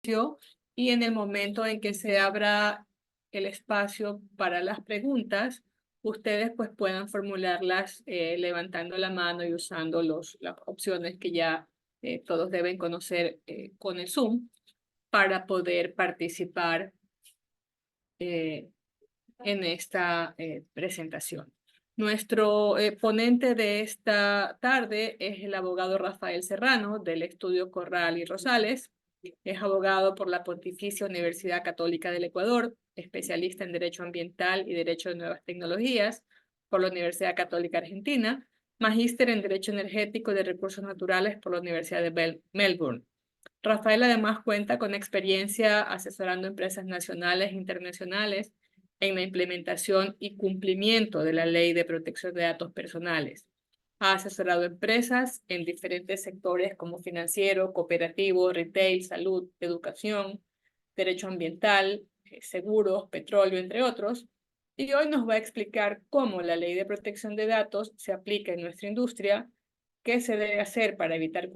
y en el momento en que se abra el espacio para las preguntas, ustedes pues puedan formularlas levantando la mano y usando las opciones que ya todos deben conocer con el Zoom para poder participar eh, en esta presentación. Nuestro ponente de esta tarde es el abogado Rafael Serrano del Estudio Corral y Rosales. Es abogado por la Pontificia Universidad Católica del Ecuador, especialista en Derecho Ambiental y Derecho de Nuevas Tecnologías por la Universidad Católica Argentina, magíster en Derecho Energético y de Recursos Naturales por la Universidad de Melbourne. Rafael además cuenta con experiencia asesorando empresas nacionales e internacionales en la implementación y cumplimiento de la Ley de Protección de Datos Personales. Ha asesorado empresas en diferentes sectores como financiero, cooperativo, retail, salud, educación, derecho ambiental, seguros, petróleo, entre otros. Y hoy nos va a explicar cómo la Ley de Protección de Datos se aplica en nuestra industria, qué se debe hacer para evitar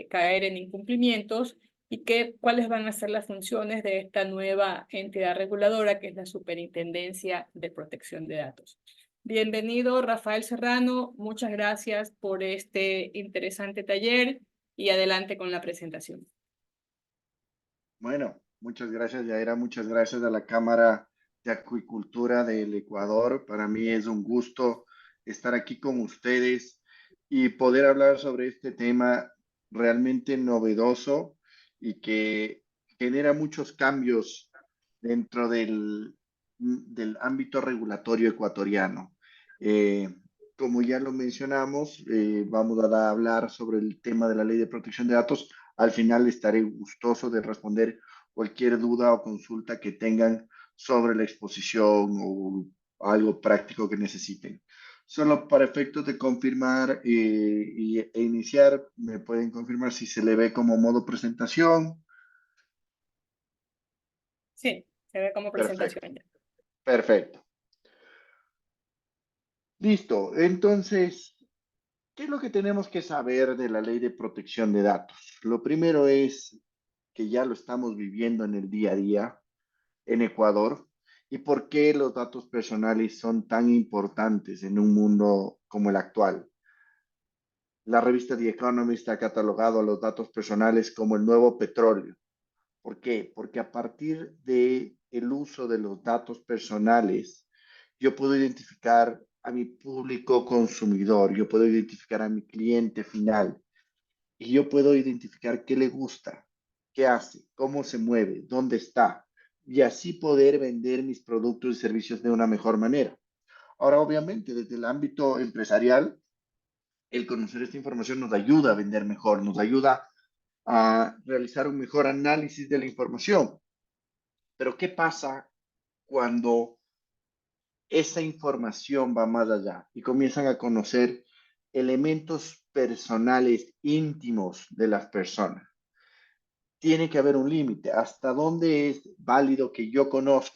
caer en incumplimientos y cuáles van a ser las funciones de esta nueva entidad reguladora que es la Superintendencia de Protección de Datos. Bienvenido, Rafael Serrano. Muchas gracias por este interesante taller y adelante con la presentación. Bueno, muchas gracias, Yaira. Muchas gracias a la Cámara de Acuicultura del Ecuador. Para mí es un gusto estar aquí con ustedes y poder hablar sobre este tema realmente novedoso y que genera muchos cambios dentro del ámbito regulatorio ecuatoriano. Como ya lo mencionamos, vamos a hablar sobre el tema de la Ley de Protección de Datos. Al final estaré gustoso de responder cualquier duda o consulta que tengan sobre la exposición o algo práctico que necesiten. Solo para efectos de confirmar e iniciar, me pueden confirmar si se le ve como modo presentación. Sí, se ve como Perfecto, presentación ya. perfecto. Listo. Entonces, ¿qué es lo que tenemos que saber de la Ley de Protección de Datos? Lo primero es que ya lo estamos viviendo en el día a día en Ecuador y por qué los datos personales son tan importantes en un mundo como el actual. La revista The Economist ha catalogado a los datos personales como el nuevo petróleo. ¿Por qué? Porque a partir de el uso de los datos personales, yo puedo identificar a mi público consumidor, yo puedo identificar a mi cliente final y yo puedo identificar qué le gusta, qué hace, cómo se mueve, dónde está y así poder vender mis productos y servicios de una mejor manera. Ahora, obviamente, desde el ámbito empresarial, el conocer esta información nos ayuda a vender mejor, nos ayuda a realizar un mejor análisis de la información. Pero ¿qué pasa cuando esa información va más allá y comienzan a conocer elementos personales íntimos de las personas? Tiene que haber un límite. ¿Hasta dónde es válido que yo conozca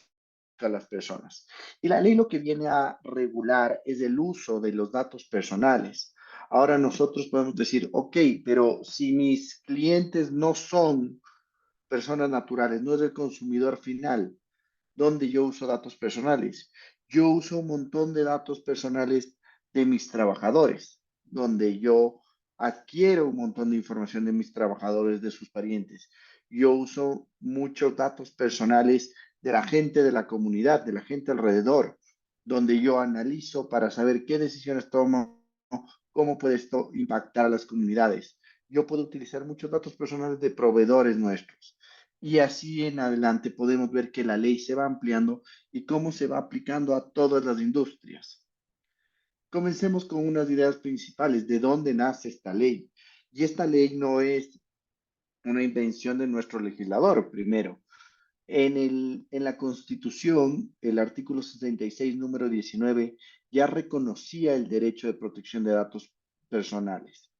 a las personas? Y la ley lo que viene a regular es el uso de los datos personales. Ahora nosotros podemos decir, ok, pero si mis clientes no son personas naturales, no es el consumidor final, ¿dónde yo uso datos personales? Yo uso un montón de datos personales de mis trabajadores, donde yo adquiero un montón de información de mis trabajadores, de sus parientes. Yo uso muchos datos personales de la gente de la comunidad, de la gente alrededor, donde yo analizo para saber qué decisiones tomo, cómo puede esto impactar a las comunidades. Yo puedo utilizar muchos datos personales de proveedores nuestros. Y así en adelante podemos ver que la ley se va ampliando y cómo se va aplicando a todas las industrias. Comencemos con unas ideas principales de dónde nace esta ley. Y esta ley no es una invención de nuestro legislador, primero. En la Constitución, el artículo 66, número 19, ya reconocía el derecho de protección de datos personales.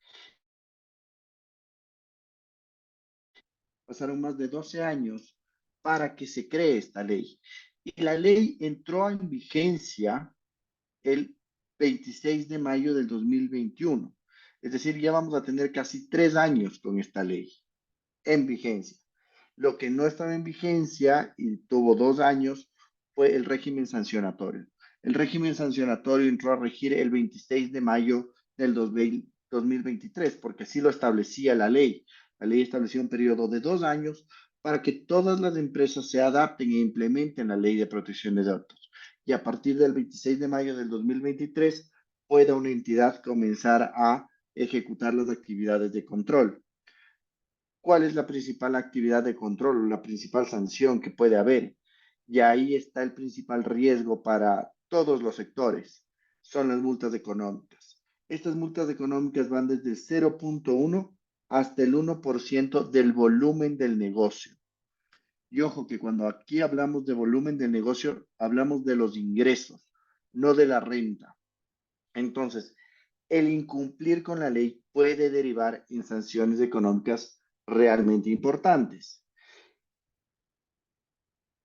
Pasaron más de 12 años para que se cree esta ley. Y la ley entró en vigencia el 26 de mayo del 2021. Es decir, ya vamos a tener casi 3 años con esta ley en vigencia. Lo que no estaba en vigencia y tuvo 2 años fue el régimen sancionatorio. El régimen sancionatorio entró a regir el 26 de mayo del 2023, porque así lo establecía la ley. La ley establecía un periodo de 2 años para que todas las empresas se adapten e implementen la ley de protección de datos. Y a partir del 26 de mayo del 2023 pueda una entidad comenzar a ejecutar las actividades de control. ¿Cuál es la principal actividad de control o la principal sanción que puede haber? Y ahí está el principal riesgo para todos los sectores. Son las multas económicas. Estas multas económicas van desde el 0,1 hasta el 1% del volumen del negocio. Y ojo que cuando aquí hablamos de volumen del negocio, hablamos de los ingresos, no de la renta. Entonces, el incumplir con la ley puede derivar en sanciones económicas realmente importantes.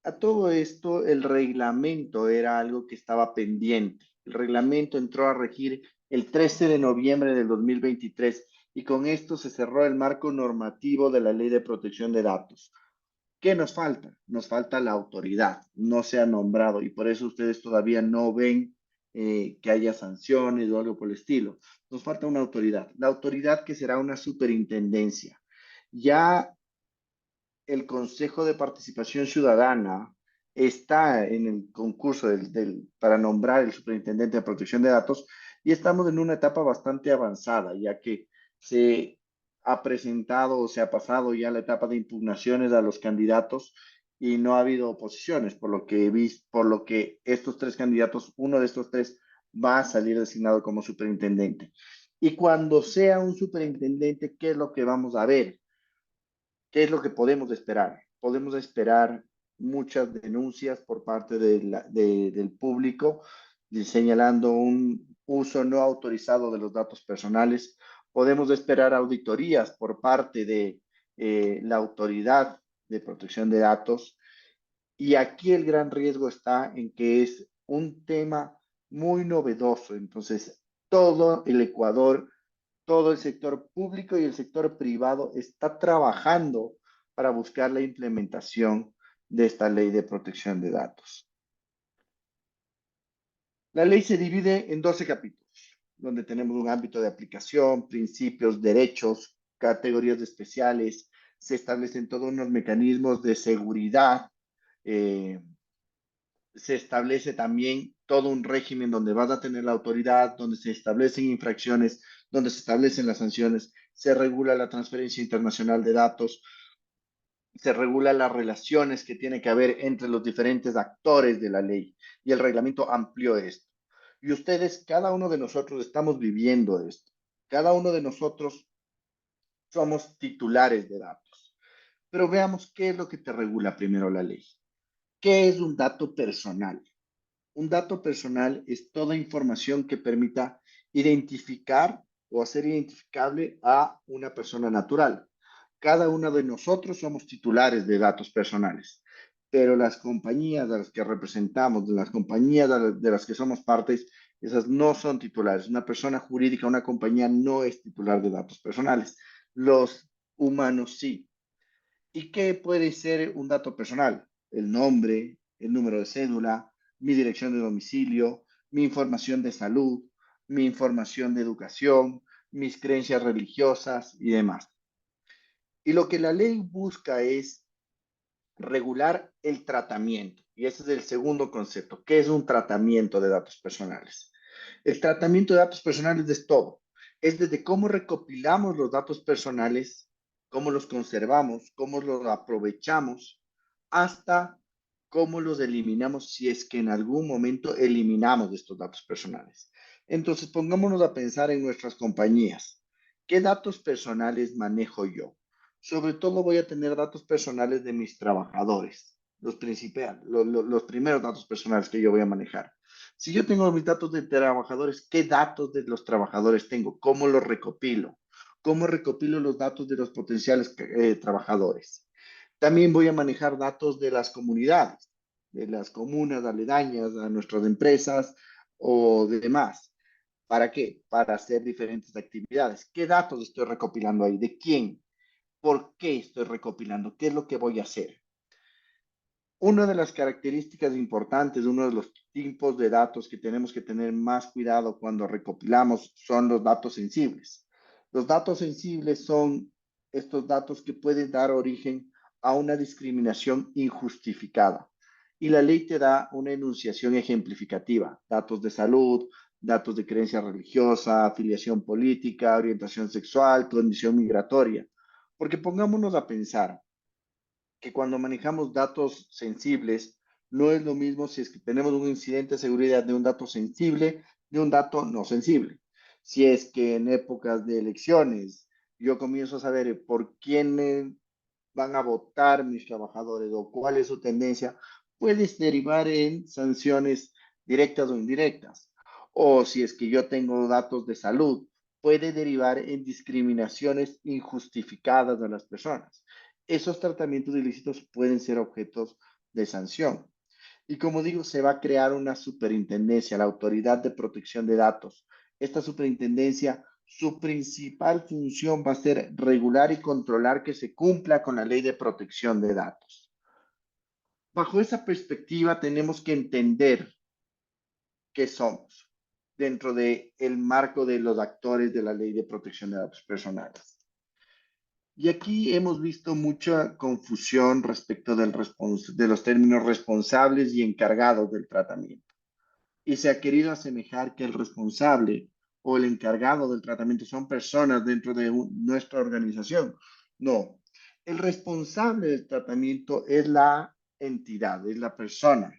A todo esto, el reglamento era algo que estaba pendiente. El reglamento entró a regir el 13 de noviembre del 2023 y con esto se cerró el marco normativo de la Ley de Protección de Datos. ¿Qué nos falta? Nos falta la autoridad, no se ha nombrado y por eso ustedes todavía no ven que haya sanciones o algo por el estilo. Nos falta una autoridad, la autoridad que será una superintendencia. Ya el Consejo de Participación Ciudadana está en el concurso para nombrar el superintendente de protección de datos y estamos en una etapa bastante avanzada, ya que se ha presentado o se ha pasado ya la etapa de impugnaciones a los candidatos y no ha habido oposiciones, por lo que he visto, por lo que estos tres candidatos, uno de estos tres va a salir designado como superintendente. Y cuando sea un superintendente, ¿qué es lo que vamos a ver? ¿Qué es lo que podemos esperar? Podemos esperar muchas denuncias por parte del público señalando un uso no autorizado de los datos personales. Podemos esperar auditorías por parte de la autoridad de protección de datos. Y aquí el gran riesgo está en que es un tema muy novedoso. Entonces, todo el Ecuador, todo el sector público y el sector privado está trabajando para buscar la implementación de esta ley de protección de datos. La ley se divide en 12 capítulos, donde tenemos un ámbito de aplicación, principios, derechos, categorías especiales, se establecen todos unos mecanismos de seguridad, eh, se establece también todo un régimen donde vas a tener la autoridad, donde se establecen infracciones, donde se establecen las sanciones, se regula la transferencia internacional de datos, se regula las relaciones que tiene que haber entre los diferentes actores de la ley y el reglamento amplió esto. Y ustedes, cada uno de nosotros estamos viviendo esto. Cada uno de nosotros somos titulares de datos. Pero veamos qué es lo que te regula primero la ley. ¿Qué es un dato personal? Un dato personal es toda información que permita identificar o hacer identificable a una persona natural. Cada uno de nosotros somos titulares de datos personales, pero las compañías a las que representamos, las compañías de las que somos partes, esas no son titulares. Una persona jurídica, una compañía no es titular de datos personales. Los humanos sí. ¿Y qué puede ser un dato personal? El nombre, el número de cédula, mi dirección de domicilio, mi información de salud, mi información de educación, mis creencias religiosas y demás. Y lo que la ley busca es regular el tratamiento. Y ese es el segundo concepto. ¿Qué es un tratamiento de datos personales? El tratamiento de datos personales es todo. Es desde cómo recopilamos los datos personales, cómo los conservamos, cómo los aprovechamos, hasta cómo los eliminamos si es que en algún momento eliminamos estos datos personales. Entonces, pongámonos a pensar en nuestras compañías. ¿Qué datos personales manejo yo? Sobre todo voy a tener datos personales de mis trabajadores, los primeros datos personales que yo voy a manejar. Si yo tengo mis datos de trabajadores, ¿qué datos de los trabajadores tengo? ¿Cómo los recopilo? ¿Cómo recopilo los datos de los potenciales trabajadores? También voy a manejar datos de las comunidades, de las comunas aledañas a nuestras empresas o demás. ¿Para qué? Para hacer diferentes actividades. ¿Qué datos estoy recopilando ahí? ¿De quién? ¿por qué estoy recopilando? ¿Qué es lo que voy a hacer? Una de las características importantes, uno de los tipos de datos que tenemos que tener más cuidado cuando recopilamos son los datos sensibles. Los datos sensibles son estos datos que pueden dar origen a una discriminación injustificada. Y la ley te da una enunciación ejemplificativa, datos de salud, datos de creencia religiosa, afiliación política, orientación sexual, condición migratoria. Porque pongámonos a pensar, que cuando manejamos datos sensibles, no es lo mismo si es que tenemos un incidente de seguridad de un dato sensible de un dato no sensible. Si es que en épocas de elecciones yo comienzo a saber por quién van a votar mis trabajadores o cuál es su tendencia, puedes derivar en sanciones directas o indirectas. O si es que yo tengo datos de salud, puede derivar en discriminaciones injustificadas de las personas. Esos tratamientos ilícitos pueden ser objetos de sanción. Y como digo, se va a crear una superintendencia, la Autoridad de Protección de Datos. Esta superintendencia, su principal función va a ser regular y controlar que se cumpla con la Ley de Protección de Datos. Bajo esa perspectiva, tenemos que entender qué somos dentro del marco de los actores de la Ley de Protección de Datos Personales. Y aquí hemos visto mucha confusión respecto de los términos responsables y encargados del tratamiento. Y se ha querido asemejar que el responsable o el encargado del tratamiento son personas dentro de nuestra organización. No, el responsable del tratamiento es la entidad, es la persona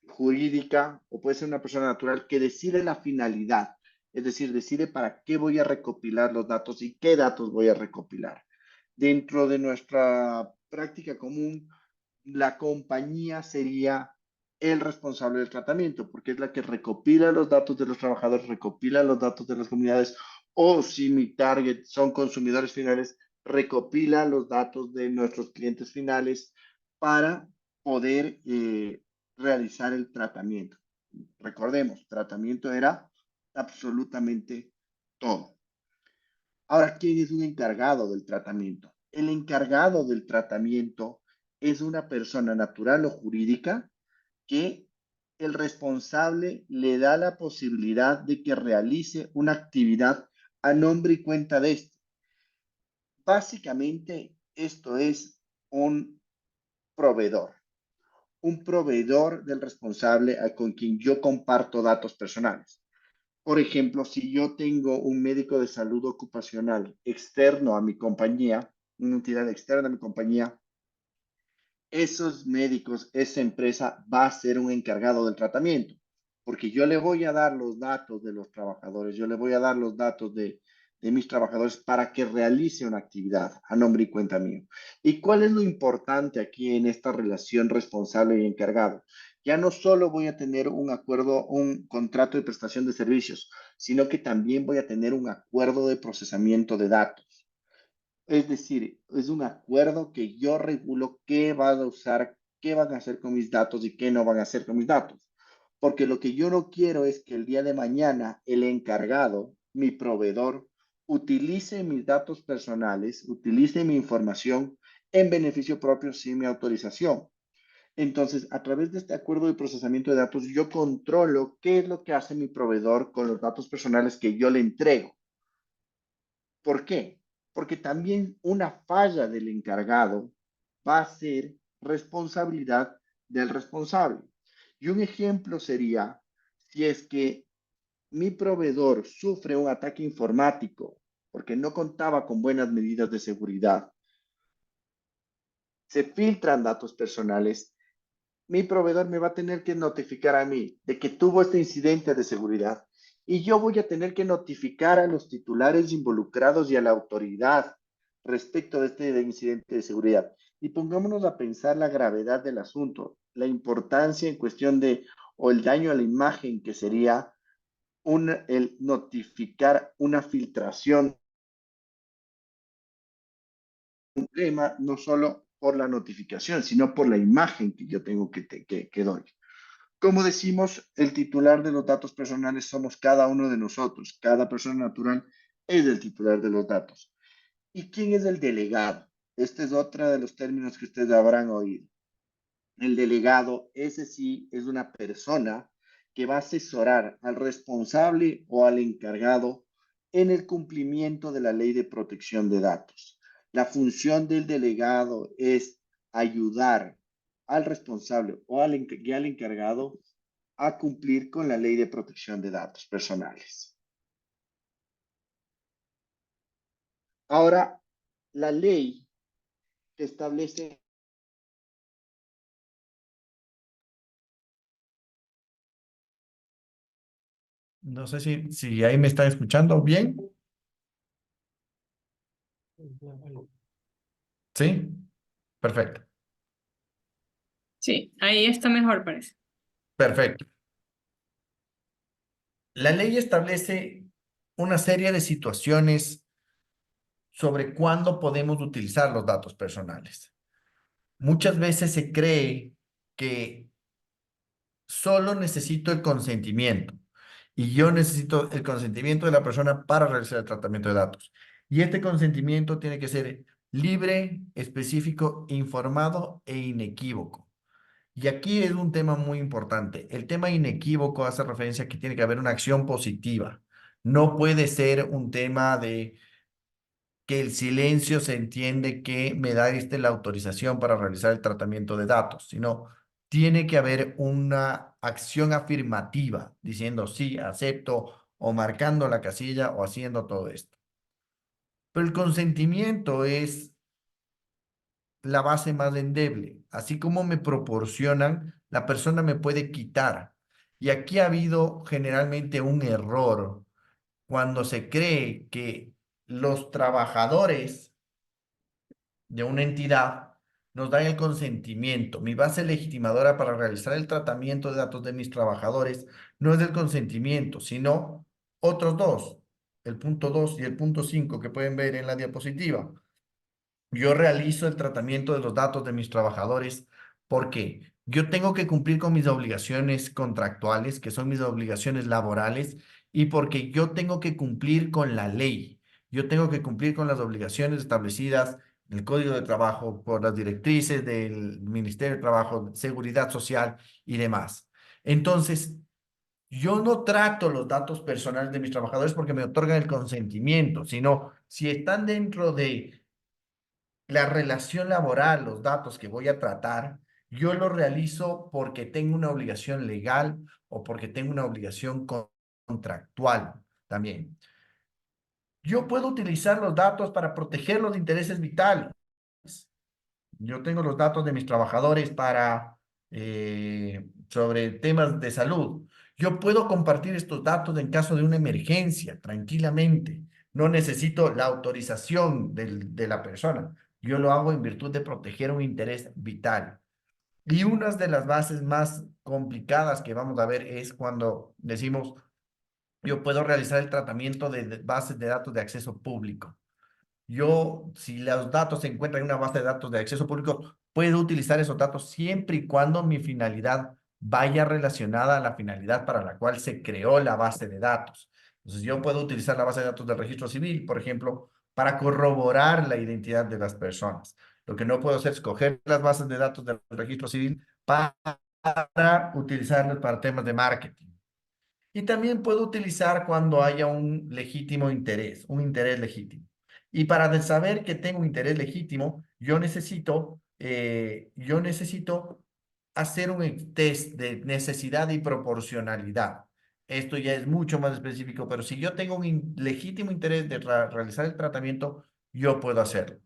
jurídica o puede ser una persona natural que decide la finalidad, es decir, decide para qué voy a recopilar los datos y qué datos voy a recopilar. Dentro de nuestra práctica común, la compañía sería el responsable del tratamiento, porque es la que recopila los datos de los trabajadores, recopila los datos de las comunidades, o si mi target son consumidores finales, recopila los datos de nuestros clientes finales para poder realizar el tratamiento. Recordemos, tratamiento era absolutamente todo. Ahora, ¿quién es un encargado del tratamiento? El encargado del tratamiento es una persona natural o jurídica que el responsable le da la posibilidad de que realice una actividad a nombre y cuenta de este. Básicamente, esto es un proveedor, un proveedor del responsable con quien yo comparto datos personales. Por ejemplo, si yo tengo un médico de salud ocupacional externo a mi compañía, una entidad externa a mi compañía, esos médicos, esa empresa va a ser un encargado del tratamiento, porque yo le voy a dar los datos de los trabajadores, yo le voy a dar los datos de mis trabajadores para que realice una actividad a nombre y cuenta mío. ¿Y cuál es lo importante aquí en esta relación responsable y encargado? Ya no solo voy a tener un acuerdo, un contrato de prestación de servicios, sino que también voy a tener un acuerdo de procesamiento de datos. Es decir, es un acuerdo que yo regulo qué van a usar, qué van a hacer con mis datos y qué no van a hacer con mis datos. Porque lo que yo no quiero es que el día de mañana el encargado, mi proveedor, utilice mis datos personales, utilice mi información en beneficio propio sin mi autorización. Entonces, a través de este acuerdo de procesamiento de datos, yo controlo qué es lo que hace mi proveedor con los datos personales que yo le entrego. ¿Por qué? Porque también una falla del encargado va a ser responsabilidad del responsable. Y un ejemplo sería, si es que mi proveedor sufre un ataque informático porque no contaba con buenas medidas de seguridad, se filtran datos personales, mi proveedor me va a tener que notificar a mí de que tuvo este incidente de seguridad y yo voy a tener que notificar a los titulares involucrados y a la autoridad respecto de este incidente de seguridad. Y pongámonos a pensar la gravedad del asunto, la importancia en cuestión de, o el daño a la imagen que sería el notificar una filtración un tema, no solo por la notificación, sino por la imagen que yo tengo que doy. Como decimos, el titular de los datos personales somos cada uno de nosotros. Cada persona natural es el titular de los datos. ¿Y quién es el delegado? Este es otro de los términos que ustedes habrán oído. El delegado, ese sí, es una persona que va a asesorar al responsable o al encargado en el cumplimiento de la ley de protección de datos. La función del delegado es ayudar al responsable o y al encargado a cumplir con la ley de protección de datos personales. Ahora, la ley que establece. No sé si ahí me están escuchando bien. ¿Sí? Perfecto. Sí, ahí está mejor, parece. Perfecto. La ley establece una serie de situaciones sobre cuándo podemos utilizar los datos personales. Muchas veces se cree que solo necesito el consentimiento y yo necesito el consentimiento de la persona para realizar el tratamiento de datos. Y este consentimiento tiene que ser libre, específico, informado e inequívoco. Y aquí es un tema muy importante. El tema inequívoco hace referencia a que tiene que haber una acción positiva. No puede ser un tema de que el silencio se entiende que me da la autorización para realizar el tratamiento de datos, sino tiene que haber una acción afirmativa diciendo sí, acepto o marcando la casilla o haciendo todo esto. Pero el consentimiento es la base más endeble. Así como me proporcionan, la persona me puede quitar. Y aquí ha habido generalmente un error cuando se cree que los trabajadores de una entidad nos dan el consentimiento. Mi base legitimadora para realizar el tratamiento de datos de mis trabajadores no es el consentimiento, sino otros dos, el punto 2 y el punto 5 que pueden ver en la diapositiva. Yo realizo el tratamiento de los datos de mis trabajadores porque yo tengo que cumplir con mis obligaciones contractuales, que son mis obligaciones laborales, y porque yo tengo que cumplir con la ley. Yo tengo que cumplir con las obligaciones establecidas en el Código de Trabajo por las directrices del Ministerio de Trabajo, Seguridad Social y demás. Entonces, yo no trato los datos personales de mis trabajadores porque me otorgan el consentimiento, sino si están dentro de la relación laboral, los datos que voy a tratar, yo lo realizo porque tengo una obligación legal o porque tengo una obligación contractual también. Yo puedo utilizar los datos para proteger los intereses vitales. Yo tengo los datos de mis trabajadores sobre temas de salud. Yo puedo compartir estos datos en caso de una emergencia, tranquilamente. No necesito la autorización de la persona. Yo lo hago en virtud de proteger un interés vital. Y una de las bases más complicadas que vamos a ver es cuando decimos, yo puedo realizar el tratamiento de bases de datos de acceso público. Yo, si los datos se encuentran en una base de datos de acceso público, puedo utilizar esos datos siempre y cuando mi finalidad vaya relacionada a la finalidad para la cual se creó la base de datos. Entonces, yo puedo utilizar la base de datos del registro civil, por ejemplo, para corroborar la identidad de las personas. Lo que no puedo hacer es coger las bases de datos del registro civil para utilizarlas para temas de marketing. Y también puedo utilizar cuando haya un legítimo interés, un interés legítimo. Y para saber que tengo un interés legítimo, yo necesito hacer un test de necesidad y proporcionalidad. Esto ya es mucho más específico, pero si yo tengo un legítimo interés de realizar el tratamiento, yo puedo hacerlo.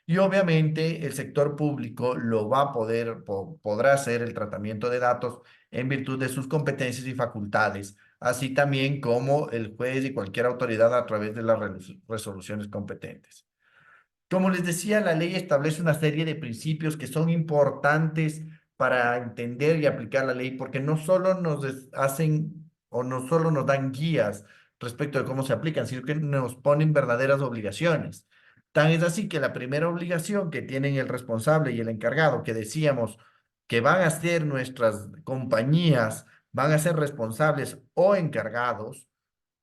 Y obviamente el sector público lo va a podrá hacer el tratamiento de datos en virtud de sus competencias y facultades, así también como el juez y cualquier autoridad a través de las resoluciones competentes. Como les decía, la ley establece una serie de principios que son importantes para entender y aplicar la ley, porque no solo hacen o no solo nos dan guías respecto de cómo se aplican, sino que nos ponen verdaderas obligaciones. Tan es así que la primera obligación que tienen el responsable y el encargado, que decíamos que van a ser nuestras compañías, van a ser responsables o encargados,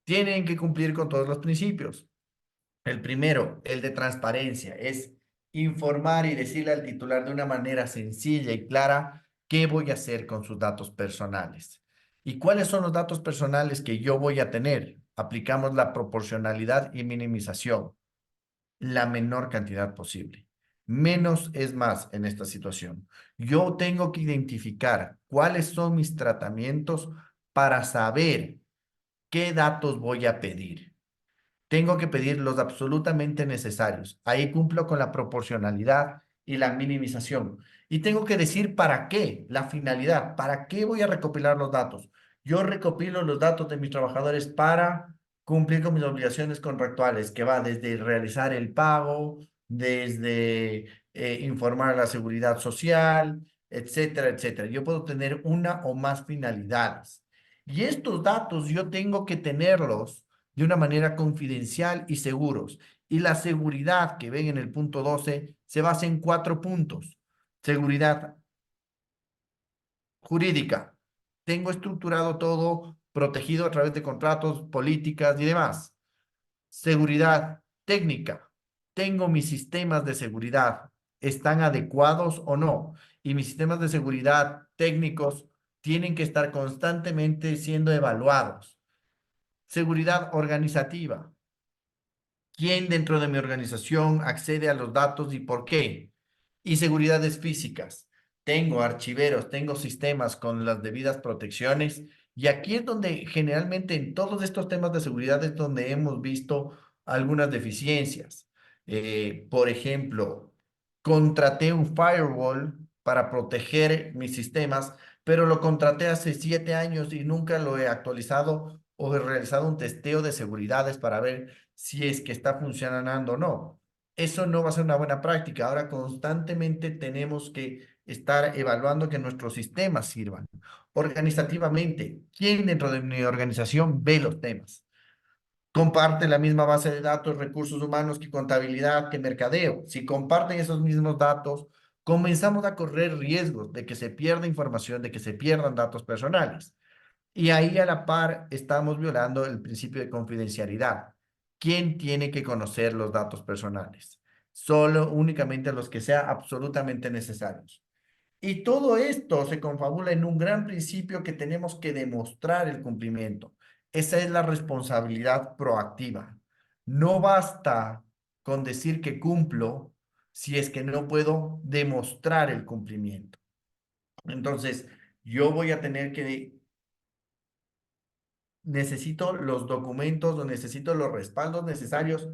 tienen que cumplir con todos los principios. El primero, el de transparencia, es informar y decirle al titular de una manera sencilla y clara qué voy a hacer con sus datos personales. ¿Y cuáles son los datos personales que yo voy a tener? Aplicamos la proporcionalidad y minimización, la menor cantidad posible. Menos es más en esta situación. Yo tengo que identificar cuáles son mis tratamientos para saber qué datos voy a pedir. Tengo que pedir los absolutamente necesarios. Ahí cumplo con la proporcionalidad y la minimización. Y tengo que decir para qué, la finalidad, para qué voy a recopilar los datos. Yo recopilo los datos de mis trabajadores para cumplir con mis obligaciones contractuales, que va desde realizar el pago, desde informar a la seguridad social, etcétera, etcétera. Yo puedo tener una o más finalidades. Y estos datos yo tengo que tenerlos de una manera confidencial y seguros. Y la seguridad que ven en el punto 12 se basa en 4 puntos. Seguridad jurídica. Tengo estructurado todo protegido a través de contratos, políticas y demás. Seguridad técnica. Tengo mis sistemas de seguridad. ¿Están adecuados o no? Y mis sistemas de seguridad técnicos tienen que estar constantemente siendo evaluados. Seguridad organizativa. ¿Quién dentro de mi organización accede a los datos y por qué? Y seguridades físicas. Tengo archiveros, tengo sistemas con las debidas protecciones. Y aquí es donde generalmente en todos estos temas de seguridad es donde hemos visto algunas deficiencias. Por ejemplo, contraté un firewall para proteger mis sistemas, pero lo contraté hace 7 años y nunca lo he actualizado o he realizado un testeo de seguridades para ver si es que está funcionando o no. Eso no va a ser una buena práctica. Ahora constantemente tenemos que estar evaluando que nuestros sistemas sirvan. Organizativamente, ¿quién dentro de mi organización ve los temas? Comparte la misma base de datos, recursos humanos, que contabilidad, que mercadeo. Si comparten esos mismos datos, comenzamos a correr riesgos de que se pierda información, de que se pierdan datos personales. Y ahí a la par estamos violando el principio de confidencialidad. ¿Quién tiene que conocer los datos personales? Solo, únicamente los que sean absolutamente necesarios. Y todo esto se confabula en un gran principio que tenemos que demostrar el cumplimiento. Esa es la responsabilidad proactiva. No basta con decir que cumplo si es que no puedo demostrar el cumplimiento. Entonces, yo voy a tener que necesito los documentos o necesito los respaldos necesarios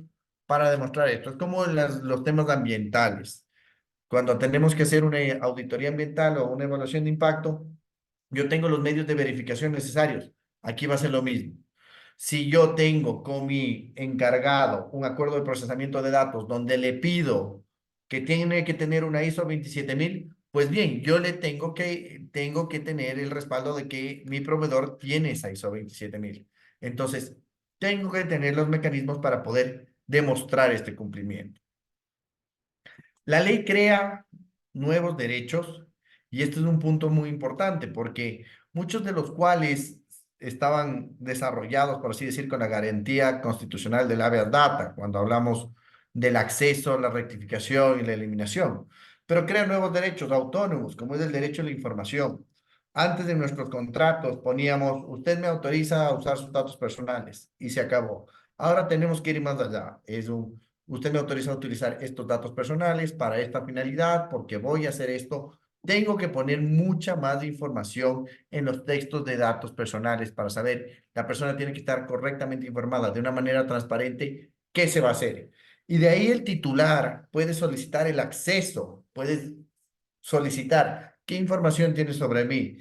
para demostrar esto. Es como los temas ambientales. Cuando tenemos que hacer una auditoría ambiental o una evaluación de impacto, yo tengo los medios de verificación necesarios. Aquí va a ser lo mismo. Si yo tengo con mi encargado un acuerdo de procesamiento de datos donde le pido que tiene que tener una ISO 27000, pues bien, yo le tengo que tener el respaldo de que mi proveedor tiene esa ISO 27000. Entonces, tengo que tener los mecanismos para poder demostrar este cumplimiento. La ley crea nuevos derechos y este es un punto muy importante porque muchos de los cuales estaban desarrollados, por así decir, con la garantía constitucional del habeas data, cuando hablamos del acceso, la rectificación y la eliminación, pero crea nuevos derechos autónomos, como es el derecho a la información. Antes de nuestros contratos poníamos, usted me autoriza a usar sus datos personales y se acabó. Ahora tenemos que ir más allá. Usted me autoriza a utilizar estos datos personales para esta finalidad porque voy a hacer esto. Tengo que poner mucha más información en los textos de datos personales para saber, la persona tiene que estar correctamente informada de una manera transparente qué se va a hacer. Y de ahí el titular puede solicitar el acceso, puede solicitar qué información tiene sobre mí,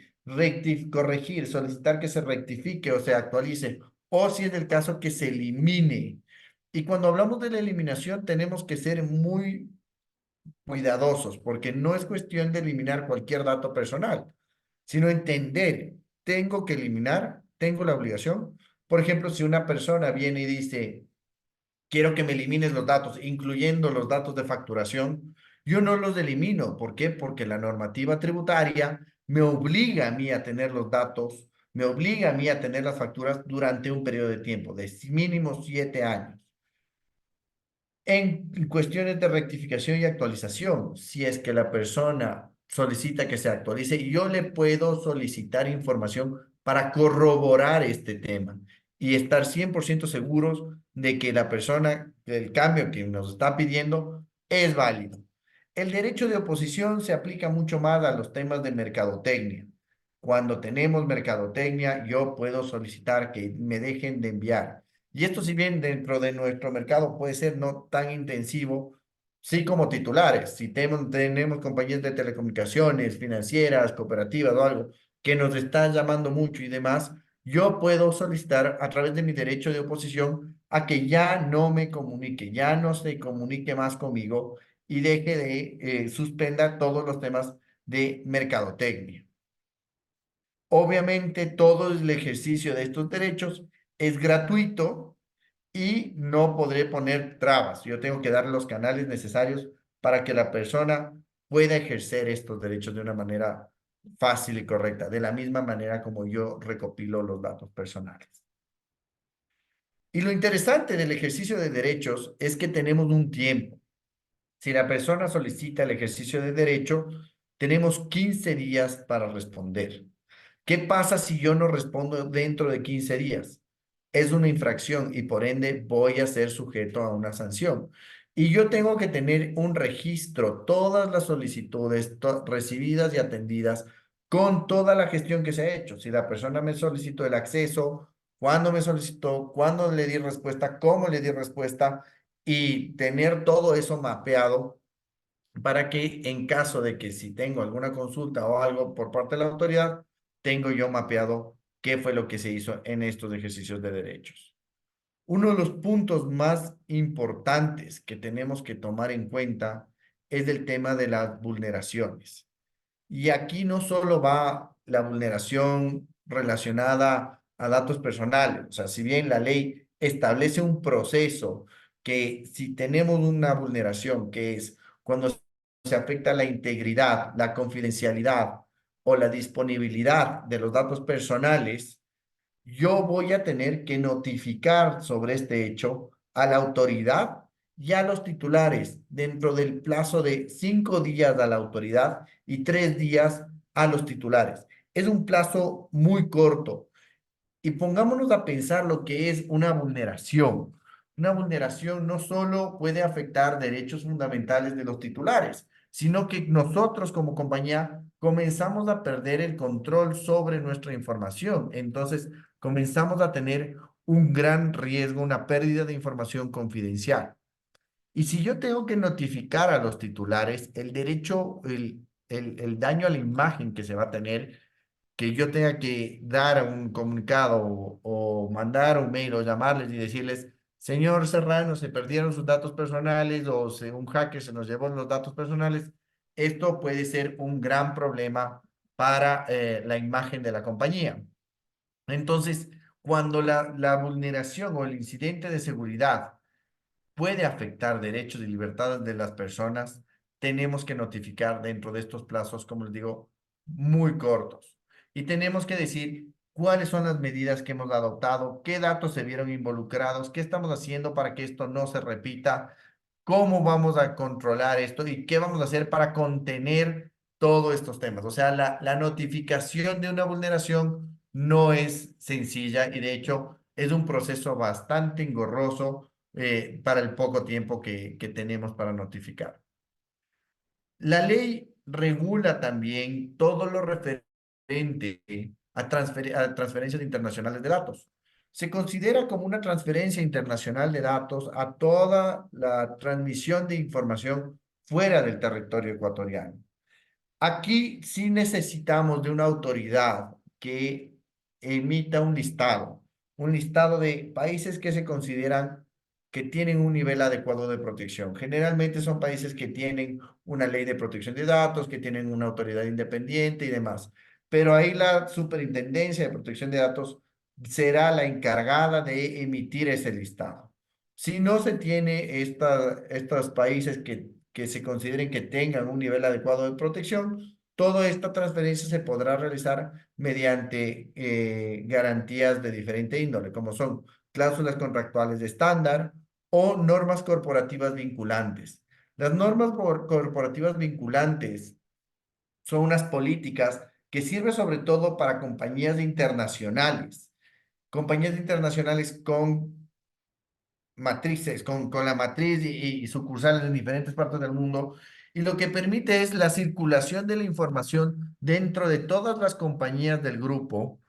corregir, solicitar que se rectifique o se actualice, o si es el caso que se elimine. Y cuando hablamos de la eliminación tenemos que ser muy cuidadosos porque no es cuestión de eliminar cualquier dato personal, sino entender, tengo que eliminar, tengo la obligación. Por ejemplo, si una persona viene y dice, quiero que me elimines los datos, incluyendo los datos de facturación, yo no los elimino. ¿Por qué? Porque la normativa tributaria me obliga a mí a tener los datos, me obliga a mí a tener las facturas durante un periodo de tiempo de mínimo 7 años. En cuestiones de rectificación y actualización, si es que la persona solicita que se actualice, yo le puedo solicitar información para corroborar este tema y estar 100% seguros de que la persona, el cambio que nos está pidiendo es válido. El derecho de oposición se aplica mucho más a los temas de mercadotecnia. Cuando tenemos mercadotecnia, yo puedo solicitar que me dejen de enviar. Y esto, si bien dentro de nuestro mercado puede ser no tan intensivo, sí como titulares. Si tenemos compañías de telecomunicaciones, financieras, cooperativas o algo que nos están llamando mucho y demás, yo puedo solicitar a través de mi derecho de oposición a que ya no me comunique, ya no se comunique más conmigo y deje de suspenda todos los temas de mercadotecnia. Obviamente, todo el ejercicio de estos derechos es gratuito y no podré poner trabas. Yo tengo que dar los canales necesarios para que la persona pueda ejercer estos derechos de una manera fácil y correcta, de la misma manera como yo recopilo los datos personales. Y lo interesante del ejercicio de derechos es que tenemos un tiempo. Si la persona solicita el ejercicio de derecho, tenemos 15 días para responder. ¿Qué pasa si yo no respondo dentro de 15 días? Es una infracción y por ende voy a ser sujeto a una sanción. Y yo tengo que tener un registro, todas las solicitudes recibidas y atendidas con toda la gestión que se ha hecho. Si la persona me solicitó el acceso, cuándo me solicitó, cuándo le di respuesta, cómo le di respuesta y tener todo eso mapeado para que en caso de que si tengo alguna consulta o algo por parte de la autoridad, tengo yo mapeado qué fue lo que se hizo en estos ejercicios de derechos. Uno de los puntos más importantes que tenemos que tomar en cuenta es el tema de las vulneraciones. Y aquí no solo va la vulneración relacionada a datos personales, o sea, si bien la ley establece un proceso que si tenemos una vulneración, que es cuando se afecta la integridad, la confidencialidad o la disponibilidad de los datos personales, yo voy a tener que notificar sobre este hecho a la autoridad y a los titulares dentro del plazo de 5 días a la autoridad y 3 días a los titulares. Es un plazo muy corto. Y pongámonos a pensar lo que es una vulneración. Una vulneración no solo puede afectar derechos fundamentales de los titulares, sino que nosotros como compañía comenzamos a perder el control sobre nuestra información. Entonces, comenzamos a tener un gran riesgo, una pérdida de información confidencial. Y si yo tengo que notificar a los titulares, el derecho, el daño a la imagen que se va a tener que yo tenga que dar un comunicado o mandar un mail o llamarles y decirles, señor Serrano, se perdieron sus datos personales o un hacker se nos llevó los datos personales, esto puede ser un gran problema para la imagen de la compañía. Entonces, cuando la vulneración o el incidente de seguridad puede afectar derechos y libertades de las personas, tenemos que notificar dentro de estos plazos, como les digo, muy cortos. Y tenemos que decir cuáles son las medidas que hemos adoptado, qué datos se vieron involucrados, qué estamos haciendo para que esto no se repita, cómo vamos a controlar esto y qué vamos a hacer para contener todos estos temas. O sea, la notificación de una vulneración no es sencilla y de hecho es un proceso bastante engorroso para el poco tiempo que tenemos para notificar. La ley regula también todo lo referente a transferencias internacionales de datos. Se considera como una transferencia internacional de datos a toda la transmisión de información fuera del territorio ecuatoriano. Aquí sí necesitamos de una autoridad que emita un listado de países que se consideran que tienen un nivel adecuado de protección. Generalmente son países que tienen una ley de protección de datos, que tienen una autoridad independiente y demás. Pero ahí la Superintendencia de Protección de Datos será la encargada de emitir ese listado. Si no se tiene estos países que se consideren que tengan un nivel adecuado de protección, toda esta transferencia se podrá realizar mediante garantías de diferente índole, como son cláusulas contractuales de estándar o normas corporativas vinculantes. Las normas corporativas vinculantes son unas políticas que sirven sobre todo para compañías internacionales con matrices, con la matriz y sucursales en diferentes partes del mundo, y lo que permite es la circulación de la información dentro de todas las compañías del grupo,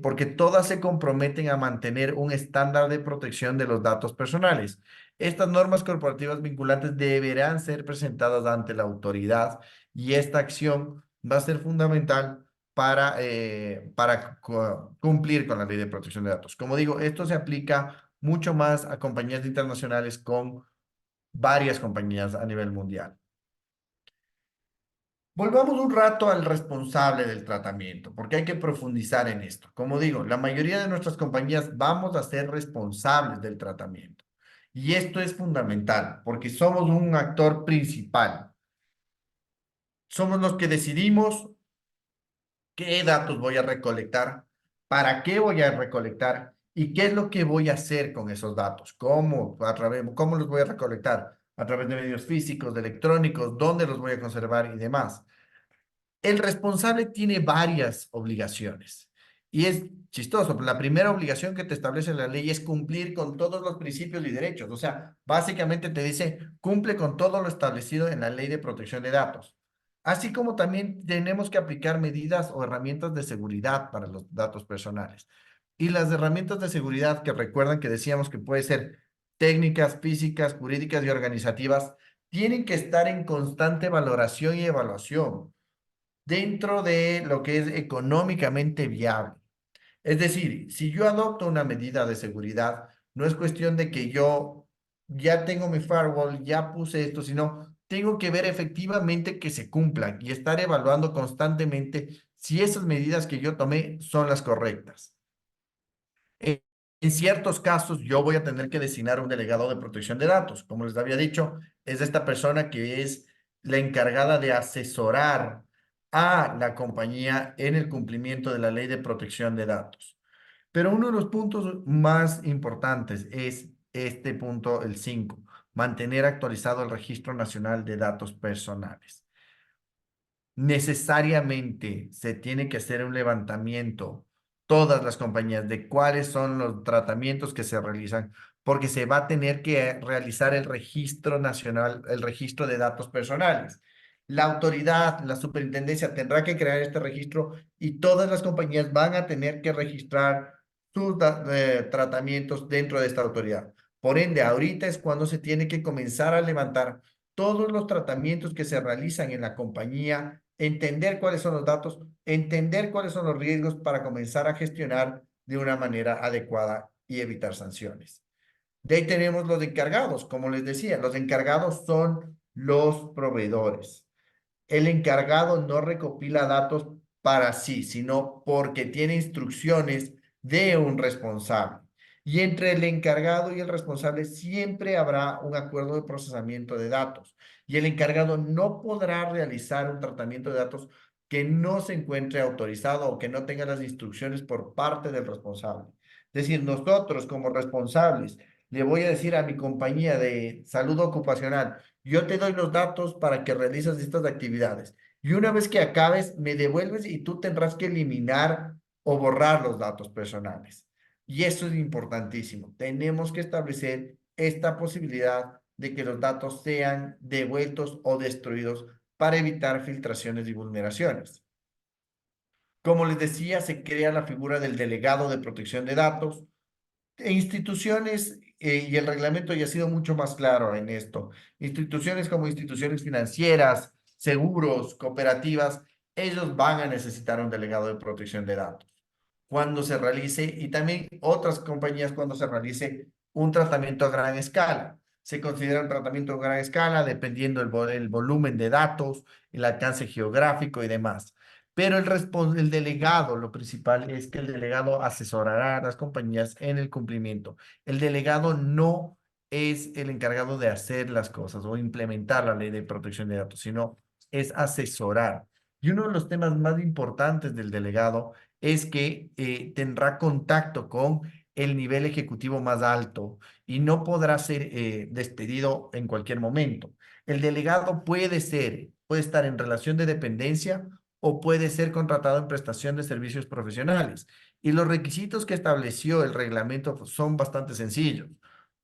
porque todas se comprometen a mantener un estándar de protección de los datos personales. Estas normas corporativas vinculantes deberán ser presentadas ante la autoridad y esta acción va a ser fundamental para cumplir con la ley de protección de datos. Como digo, esto se aplica mucho más a compañías internacionales con varias compañías a nivel mundial. Volvamos un rato al responsable del tratamiento, porque hay que profundizar en esto. Como digo, la mayoría de nuestras compañías vamos a ser responsables del tratamiento. Y esto es fundamental, porque somos un actor principal. Somos los que decidimos qué datos voy a recolectar, para qué voy a recolectar y qué es lo que voy a hacer con esos datos, cómo los voy a recolectar, a través de medios físicos, de electrónicos, dónde los voy a conservar y demás. El responsable tiene varias obligaciones y es chistoso. La primera obligación que te establece la ley es cumplir con todos los principios y derechos. O sea, básicamente te dice, cumple con todo lo establecido en la ley de protección de datos. Así como también tenemos que aplicar medidas o herramientas de seguridad para los datos personales. Y las herramientas de seguridad que recuerdan que decíamos que puede ser técnicas, físicas, jurídicas y organizativas, tienen que estar en constante valoración y evaluación dentro de lo que es económicamente viable. Es decir, si yo adopto una medida de seguridad, no es cuestión de que yo ya tengo mi firewall, ya puse esto, sino tengo que ver efectivamente que se cumplan y estar evaluando constantemente si esas medidas que yo tomé son las correctas. En en ciertos casos, yo voy a tener que designar un delegado de protección de datos. Como les había dicho, es esta persona que es la encargada de asesorar a la compañía en el cumplimiento de la ley de protección de datos. Pero uno de los puntos más importantes es este punto, el 5, mantener actualizado el Registro Nacional de Datos Personales. Necesariamente se tiene que hacer un levantamiento, todas las compañías, de cuáles son los tratamientos que se realizan, porque se va a tener que realizar el registro nacional, el registro de datos personales. La autoridad, la superintendencia tendrá que crear este registro y todas las compañías van a tener que registrar sus tratamientos dentro de esta autoridad. Por ende, ahorita es cuando se tiene que comenzar a levantar todos los tratamientos que se realizan en la compañía, entender cuáles son los datos, entender cuáles son los riesgos para comenzar a gestionar de una manera adecuada y evitar sanciones. De ahí tenemos los encargados. Como les decía, los encargados son los proveedores. El encargado no recopila datos para sí, sino porque tiene instrucciones de un responsable. Y entre el encargado y el responsable siempre habrá un acuerdo de procesamiento de datos. Y el encargado no podrá realizar un tratamiento de datos que no se encuentre autorizado o que no tenga las instrucciones por parte del responsable. Es decir, nosotros como responsables le voy a decir a mi compañía de salud ocupacional, yo te doy los datos para que realices estas actividades. Y una vez que acabes, me devuelves y tú tendrás que eliminar o borrar los datos personales. Y eso es importantísimo. Tenemos que establecer esta posibilidad de que los datos sean devueltos o destruidos para evitar filtraciones y vulneraciones. Como les decía, se crea la figura del delegado de protección de datos, instituciones, y el reglamento ya ha sido mucho más claro en esto. Instituciones como instituciones financieras, seguros, cooperativas, ellos van a necesitar un delegado de protección de datos cuando se realice, y también otras compañías cuando se realice un tratamiento a gran escala. Se considera un tratamiento a gran escala dependiendo el volumen de datos, el alcance geográfico y demás. Pero el delegado, lo principal es que el delegado asesorará a las compañías en el cumplimiento. El delegado no es el encargado de hacer las cosas o implementar la ley de protección de datos, sino es asesorar. Y uno de los temas más importantes del delegado es que tendrá contacto con el nivel ejecutivo más alto y no podrá ser despedido en cualquier momento. El delegado puede estar en relación de dependencia o puede ser contratado en prestación de servicios profesionales. Y los requisitos que estableció el reglamento pues, son bastante sencillos.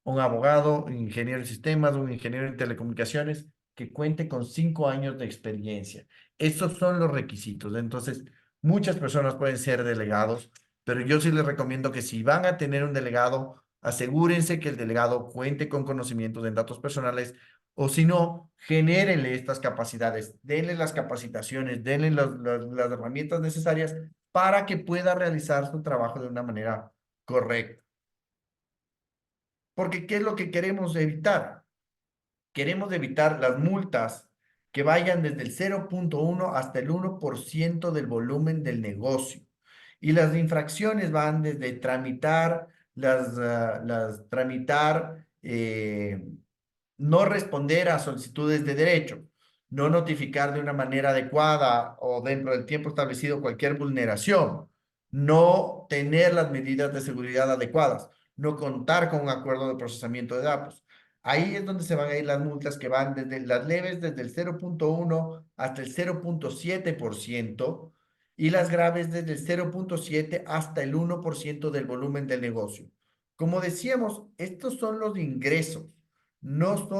Un abogado, un ingeniero en sistemas, un ingeniero en telecomunicaciones que cuente con 5 años de experiencia. Esos son los requisitos. Entonces, muchas personas pueden ser delegados, pero yo sí les recomiendo que si van a tener un delegado, asegúrense que el delegado cuente con conocimientos en datos personales o si no, genérenle estas capacidades, denle las capacitaciones, denle las herramientas necesarias para que pueda realizar su trabajo de una manera correcta. Porque, ¿qué es lo que queremos evitar? Queremos evitar las multas que vayan desde el 0,1 hasta el 1% del volumen del negocio. Y las infracciones van desde tramitar, no responder a solicitudes de derecho, no notificar de una manera adecuada o dentro del tiempo establecido cualquier vulneración, no tener las medidas de seguridad adecuadas, no contar con un acuerdo de procesamiento de datos. Ahí es donde se van a ir las multas que van desde las leves, desde el 0,1 hasta el 0,7% y las graves desde el 0,7 hasta el 1% del volumen del negocio. Como decíamos, estos son los ingresos, no es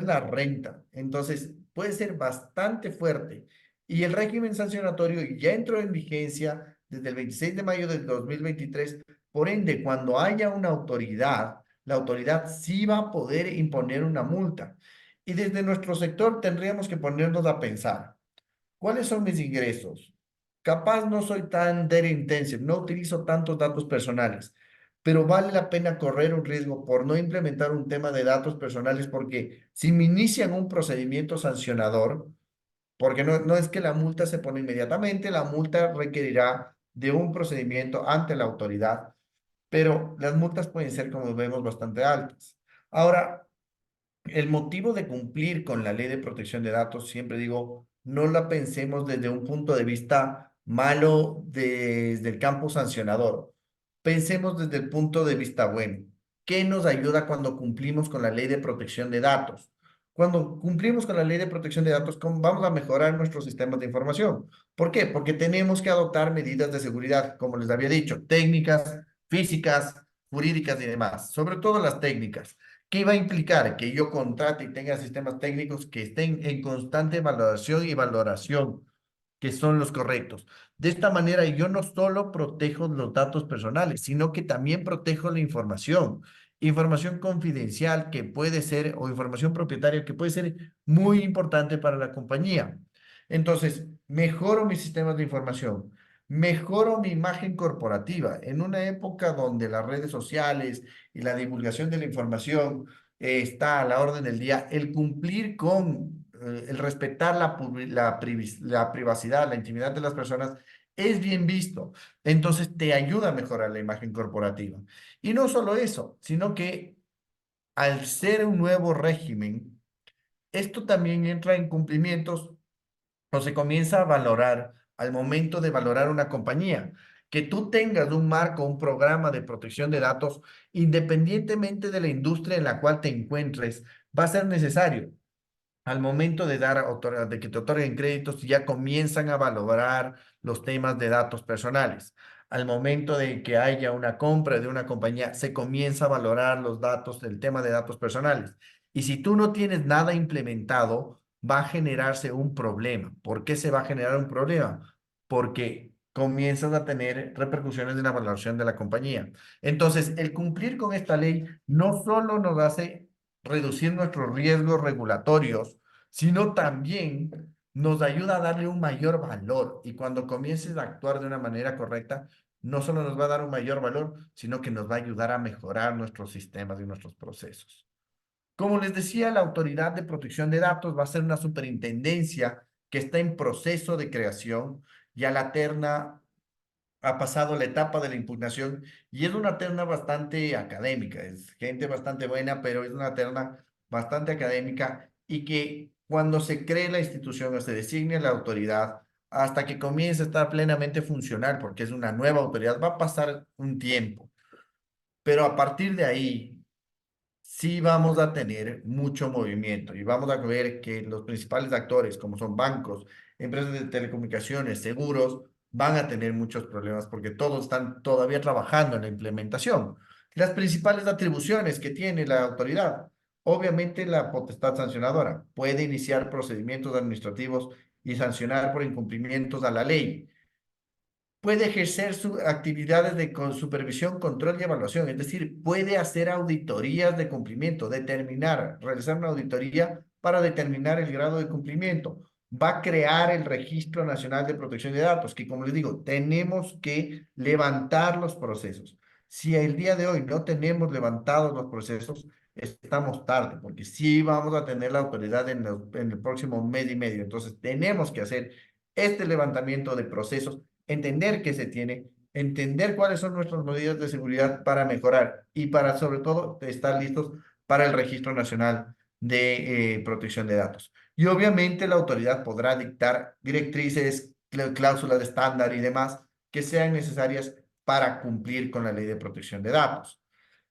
la renta. Entonces, puede ser bastante fuerte. Y el régimen sancionatorio ya entró en vigencia desde el 26 de mayo del 2023. Por ende, cuando haya una autoridad, la autoridad sí va a poder imponer una multa. Y desde nuestro sector tendríamos que ponernos a pensar, ¿cuáles son mis ingresos? Capaz no soy tan data intensive, no utilizo tantos datos personales, pero vale la pena correr un riesgo por no implementar un tema de datos personales porque si me inician un procedimiento sancionador, porque no es que la multa se pone inmediatamente, la multa requerirá de un procedimiento ante la autoridad, pero las multas pueden ser, como vemos, bastante altas. Ahora, el motivo de cumplir con la ley de protección de datos, siempre digo, no la pensemos desde un punto de vista malo desde el campo sancionador. Pensemos desde el punto de vista bueno. ¿Qué nos ayuda cuando cumplimos con la ley de protección de datos? Cuando cumplimos con la ley de protección de datos, ¿cómo vamos a mejorar nuestros sistemas de información? ¿Por qué? Porque tenemos que adoptar medidas de seguridad, como les había dicho, técnicas, físicas, jurídicas y demás, sobre todo las técnicas. ¿Qué va a implicar? Que yo contrate y tenga sistemas técnicos que estén en constante valoración y valoración, que son los correctos. De esta manera, yo no solo protejo los datos personales, sino que también protejo la información confidencial que puede ser, o información propietaria que puede ser muy importante para la compañía. Entonces, mejoro mis sistemas de información, mejoro mi imagen corporativa en una época donde las redes sociales y la divulgación de la información está a la orden del día. El cumplir con, el respetar la privacidad, la intimidad de las personas es bien visto. Entonces te ayuda a mejorar la imagen corporativa. Y no solo eso, sino que al ser un nuevo régimen, esto también entra en cumplimientos o se comienza a valorar al momento de valorar una compañía. Que tú tengas un marco, un programa de protección de datos, independientemente de la industria en la cual te encuentres, va a ser necesario. Al momento de de que te otorguen créditos, ya comienzan a valorar los temas de datos personales. Al momento de que haya una compra de una compañía, se comienza a valorar los datos del tema de datos personales. Y si tú no tienes nada implementado, va a generarse un problema. ¿Por qué se va a generar un problema? Porque comienzas a tener repercusiones en la valoración de la compañía. Entonces, el cumplir con esta ley no solo nos hace reducir nuestros riesgos regulatorios, sino también nos ayuda a darle un mayor valor. Y cuando comiences a actuar de una manera correcta, no solo nos va a dar un mayor valor, sino que nos va a ayudar a mejorar nuestros sistemas y nuestros procesos. Como les decía, la Autoridad de Protección de Datos va a ser una superintendencia que está en proceso de creación. Ya la terna ha pasado la etapa de la impugnación y es una terna bastante académica, es gente bastante buena, pero es una terna bastante académica y que cuando se cree la institución o se designe la autoridad, hasta que comience a estar plenamente funcional, porque es una nueva autoridad, va a pasar un tiempo. Pero a partir de ahí, sí vamos a tener mucho movimiento y vamos a ver que los principales actores, como son bancos, empresas de telecomunicaciones, seguros, van a tener muchos problemas porque todos están todavía trabajando en la implementación. Las principales atribuciones que tiene la autoridad, obviamente la potestad sancionadora, puede iniciar procedimientos administrativos y sancionar por incumplimientos a la ley. Puede ejercer sus actividades de supervisión, control y evaluación, es decir, puede hacer auditorías de cumplimiento, realizar una auditoría para determinar el grado de cumplimiento. Va a crear el Registro Nacional de Protección de Datos, que como les digo, tenemos que levantar los procesos. Si el día de hoy no tenemos levantados los procesos, estamos tarde, porque sí vamos a tener la autoridad en el próximo mes y medio. Entonces, tenemos que hacer este levantamiento de procesos, entender qué se tiene, entender cuáles son nuestras medidas de seguridad para mejorar y para, sobre todo, estar listos para el Registro Nacional de Protección de Datos. Y obviamente la autoridad podrá dictar directrices, cláusulas de estándar y demás que sean necesarias para cumplir con la Ley de Protección de Datos.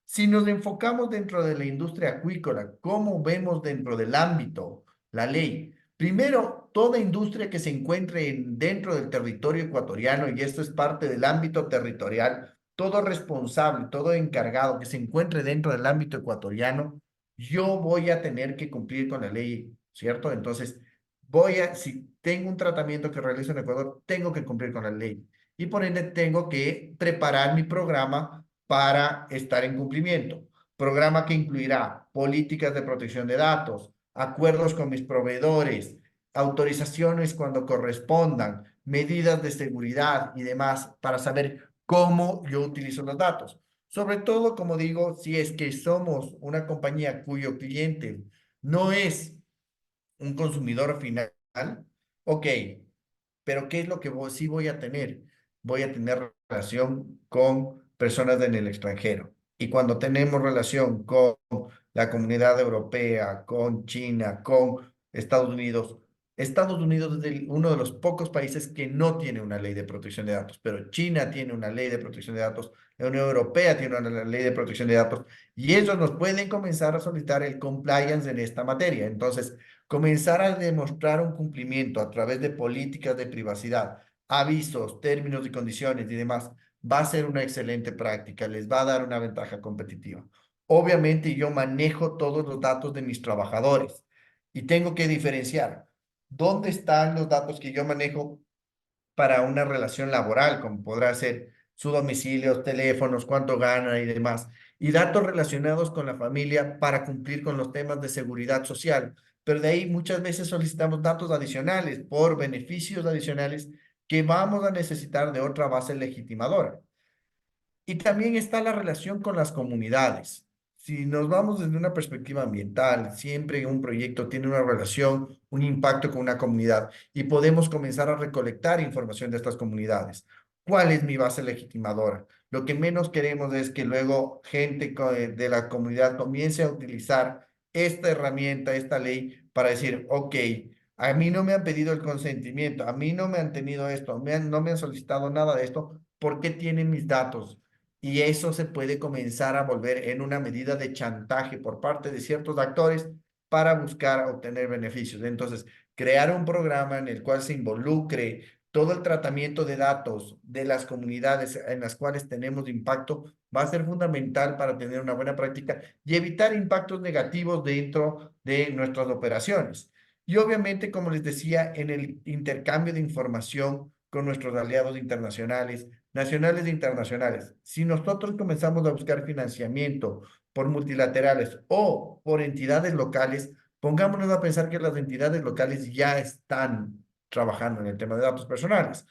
Si nos enfocamos dentro de la industria acuícola, ¿cómo vemos dentro del ámbito la ley? Primero, toda industria que se encuentre dentro del territorio ecuatoriano, y esto es parte del ámbito territorial, todo responsable, todo encargado que se encuentre dentro del ámbito ecuatoriano, yo voy a tener que cumplir con la ley, ¿cierto? Entonces, si tengo un tratamiento que realizo en Ecuador, tengo que cumplir con la ley. Y por ende, tengo que preparar mi programa para estar en cumplimiento. Programa que incluirá políticas de protección de datos, acuerdos con mis proveedores, autorizaciones cuando correspondan, medidas de seguridad y demás para saber cómo yo utilizo los datos. Sobre todo, como digo, si es que somos una compañía cuyo cliente no es un consumidor final, ok, pero ¿qué es lo que sí voy a tener? Voy a tener relación con personas en el extranjero. Y cuando tenemos relación con la comunidad europea, con China, con Estados Unidos es uno de los pocos países que no tiene una ley de protección de datos, pero China tiene una ley de protección de datos, la Unión Europea tiene una ley de protección de datos, y ellos nos pueden comenzar a solicitar el compliance en esta materia. Entonces, comenzar a demostrar un cumplimiento a través de políticas de privacidad, avisos, términos y condiciones y demás, va a ser una excelente práctica, les va a dar una ventaja competitiva. Obviamente yo manejo todos los datos de mis trabajadores y tengo que diferenciar dónde están los datos que yo manejo para una relación laboral, como podrá ser su domicilio, teléfonos, cuánto gana y demás, y datos relacionados con la familia para cumplir con los temas de seguridad social. Pero de ahí muchas veces solicitamos datos adicionales por beneficios adicionales que vamos a necesitar de otra base legitimadora. Y también está la relación con las comunidades. Si nos vamos desde una perspectiva ambiental, siempre un proyecto tiene una relación, un impacto con una comunidad y podemos comenzar a recolectar información de estas comunidades. ¿Cuál es mi base legitimadora? Lo que menos queremos es que luego gente de la comunidad comience a utilizar esta herramienta, esta ley, para decir, ok, a mí no me han pedido el consentimiento, a mí no me han tenido esto, no me han solicitado nada de esto, ¿por qué tienen mis datos? Y eso se puede comenzar a volver en una medida de chantaje por parte de ciertos actores para buscar obtener beneficios. Entonces, crear un programa en el cual se involucre todo el tratamiento de datos de las comunidades en las cuales tenemos impacto va a ser fundamental para tener una buena práctica y evitar impactos negativos dentro de nuestras operaciones. Y obviamente, como les decía, en el intercambio de información con nuestros aliados internacionales, nacionales e internacionales. Si nosotros comenzamos a buscar financiamiento por multilaterales o por entidades locales, pongámonos a pensar que las entidades locales ya están trabajando en el tema de datos personales.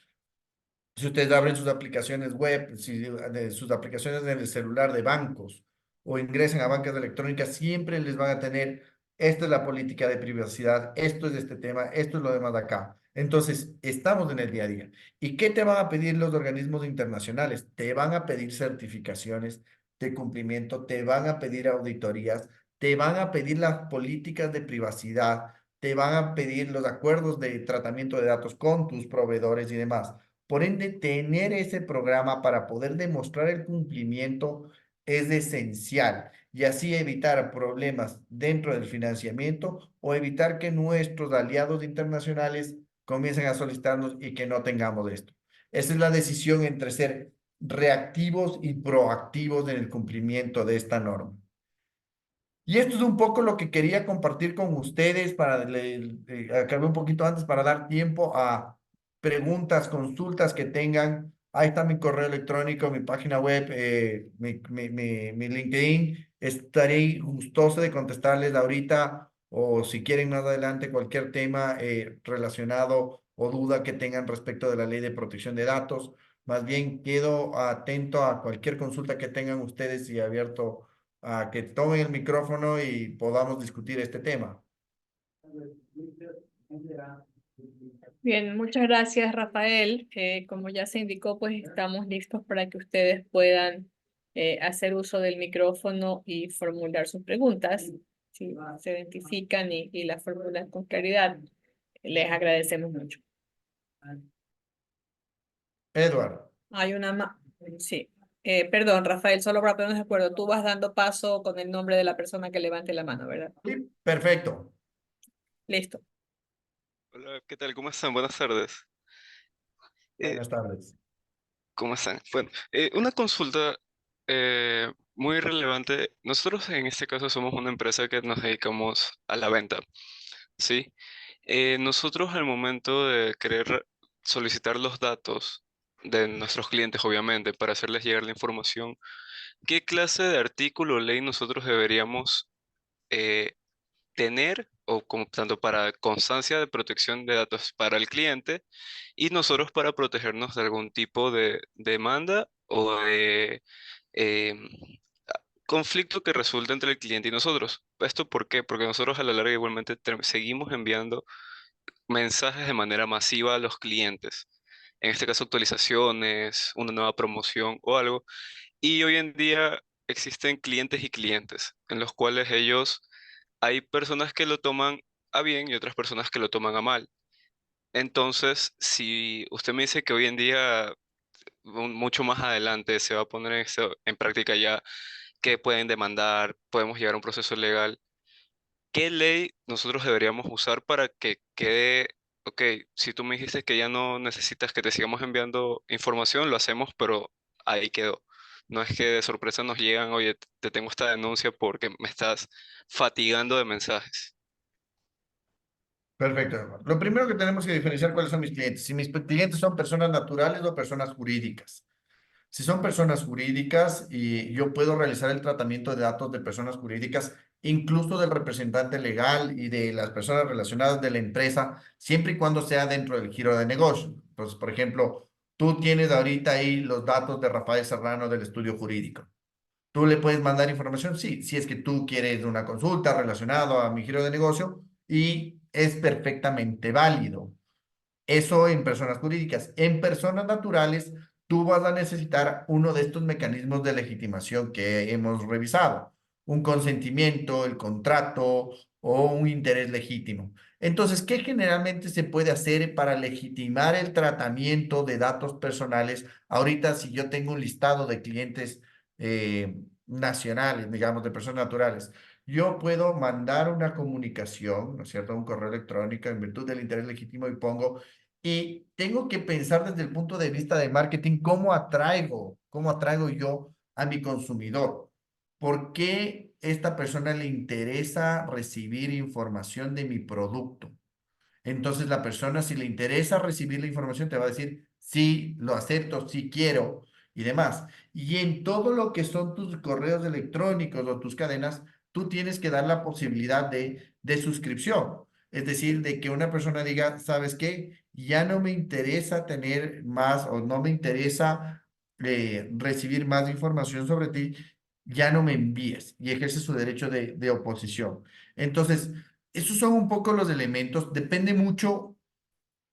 Si ustedes abren sus aplicaciones web, sus aplicaciones en el celular de bancos o ingresan a bancas electrónicas, siempre les van a tener, esta es la política de privacidad, esto es este tema, esto es lo demás de acá. Entonces, estamos en el día a día. ¿Y qué te van a pedir los organismos internacionales? Te van a pedir certificaciones de cumplimiento, te van a pedir auditorías, te van a pedir las políticas de privacidad, te van a pedir los acuerdos de tratamiento de datos con tus proveedores y demás. Por ende, tener ese programa para poder demostrar el cumplimiento es esencial y así evitar problemas dentro del financiamiento o evitar que nuestros aliados internacionales comiencen a solicitarnos y que no tengamos esto. Esa es la decisión entre ser reactivos y proactivos en el cumplimiento de esta norma. Y esto es un poco lo que quería compartir con ustedes para, acabé un poquito antes para dar tiempo a preguntas, consultas que tengan. Ahí está mi correo electrónico, mi página web, mi LinkedIn. Estaré gustoso de contestarles ahorita o si quieren más adelante cualquier tema relacionado o duda que tengan respecto de la ley de protección de datos. Más bien quedo atento a cualquier consulta que tengan ustedes y abierto a que tomen el micrófono y podamos discutir este tema. Bien, muchas gracias, Rafael. Como ya se indicó, pues estamos listos para que ustedes puedan hacer uso del micrófono y formular sus preguntas. Si se identifican y las formulan con claridad, les agradecemos mucho. Edward. Hay una más. Sí. Perdón, Rafael, solo para ponernos de acuerdo. Tú vas dando paso con el nombre de la persona que levante la mano, ¿verdad? Sí, perfecto. Listo. Hola, ¿qué tal? ¿Cómo están? Buenas tardes. Eh, Buenas tardes. ¿Cómo están? Bueno, una consulta muy relevante. Nosotros en este caso somos una empresa que nos dedicamos a la venta, ¿sí? Nosotros al momento de querer solicitar los datos de nuestros clientes, obviamente, para hacerles llegar la información, ¿qué clase de artículo o ley nosotros deberíamos eh, tener o como tanto para constancia de protección de datos para el cliente y nosotros para protegernos de algún tipo de demanda o de em, conflicto que resulte entre el cliente y nosotros? ¿Esto por qué? Porque nosotros a la larga igualmente seguimos enviando mensajes de manera masiva a los clientes. En este caso, actualizaciones, una nueva promoción o algo. Y hoy en día existen clientes y clientes, en los cuales ellos, hay personas que lo toman a bien y otras personas que lo toman a mal. Entonces, si usted me dice que hoy en día, mucho más adelante, se va a poner en práctica ya que pueden demandar, podemos llegar a un proceso legal, ¿qué ley nosotros deberíamos usar para que quede, ok, si tú me dijiste que ya no necesitas que te sigamos enviando información, lo hacemos, pero ahí quedó? No es que de sorpresa nos llegan, oye, te tengo esta denuncia porque me estás fatigando de mensajes. Perfecto, Edward. Lo primero que tenemos que diferenciar cuáles son mis clientes. Si mis clientes son personas naturales o personas jurídicas. Si son personas jurídicas y yo puedo realizar el tratamiento de datos de personas jurídicas, incluso del representante legal y de las personas relacionadas de la empresa, siempre y cuando sea dentro del giro de negocio. Entonces, por ejemplo, tú tienes ahorita ahí los datos de Rafael Serrano del estudio jurídico. ¿Tú le puedes mandar información? Sí, si es que tú quieres una consulta relacionada a mi giro de negocio y es perfectamente válido. Eso en personas jurídicas. En personas naturales, tú vas a necesitar uno de estos mecanismos de legitimación que hemos revisado, un consentimiento, el contrato o un interés legítimo. Entonces, ¿qué generalmente se puede hacer para legitimar el tratamiento de datos personales? Ahorita, si yo tengo un listado de clientes nacionales, digamos, de personas naturales, yo puedo mandar una comunicación, ¿no es cierto?, un correo electrónico en virtud del interés legítimo y pongo y tengo que pensar desde el punto de vista de marketing cómo atraigo yo a mi consumidor. ¿Por qué esta persona le interesa recibir información de mi producto? Entonces la persona, si le interesa recibir la información, te va a decir, sí, lo acepto, sí quiero y demás. Y en todo lo que son tus correos electrónicos o tus cadenas, tú tienes que dar la posibilidad de suscripción. Es decir, de que una persona diga, ¿sabes qué? Ya no me interesa tener más o no me interesa recibir más información sobre ti, ya no me envíes y ejerce su derecho de oposición. Entonces, esos son un poco los elementos. Depende mucho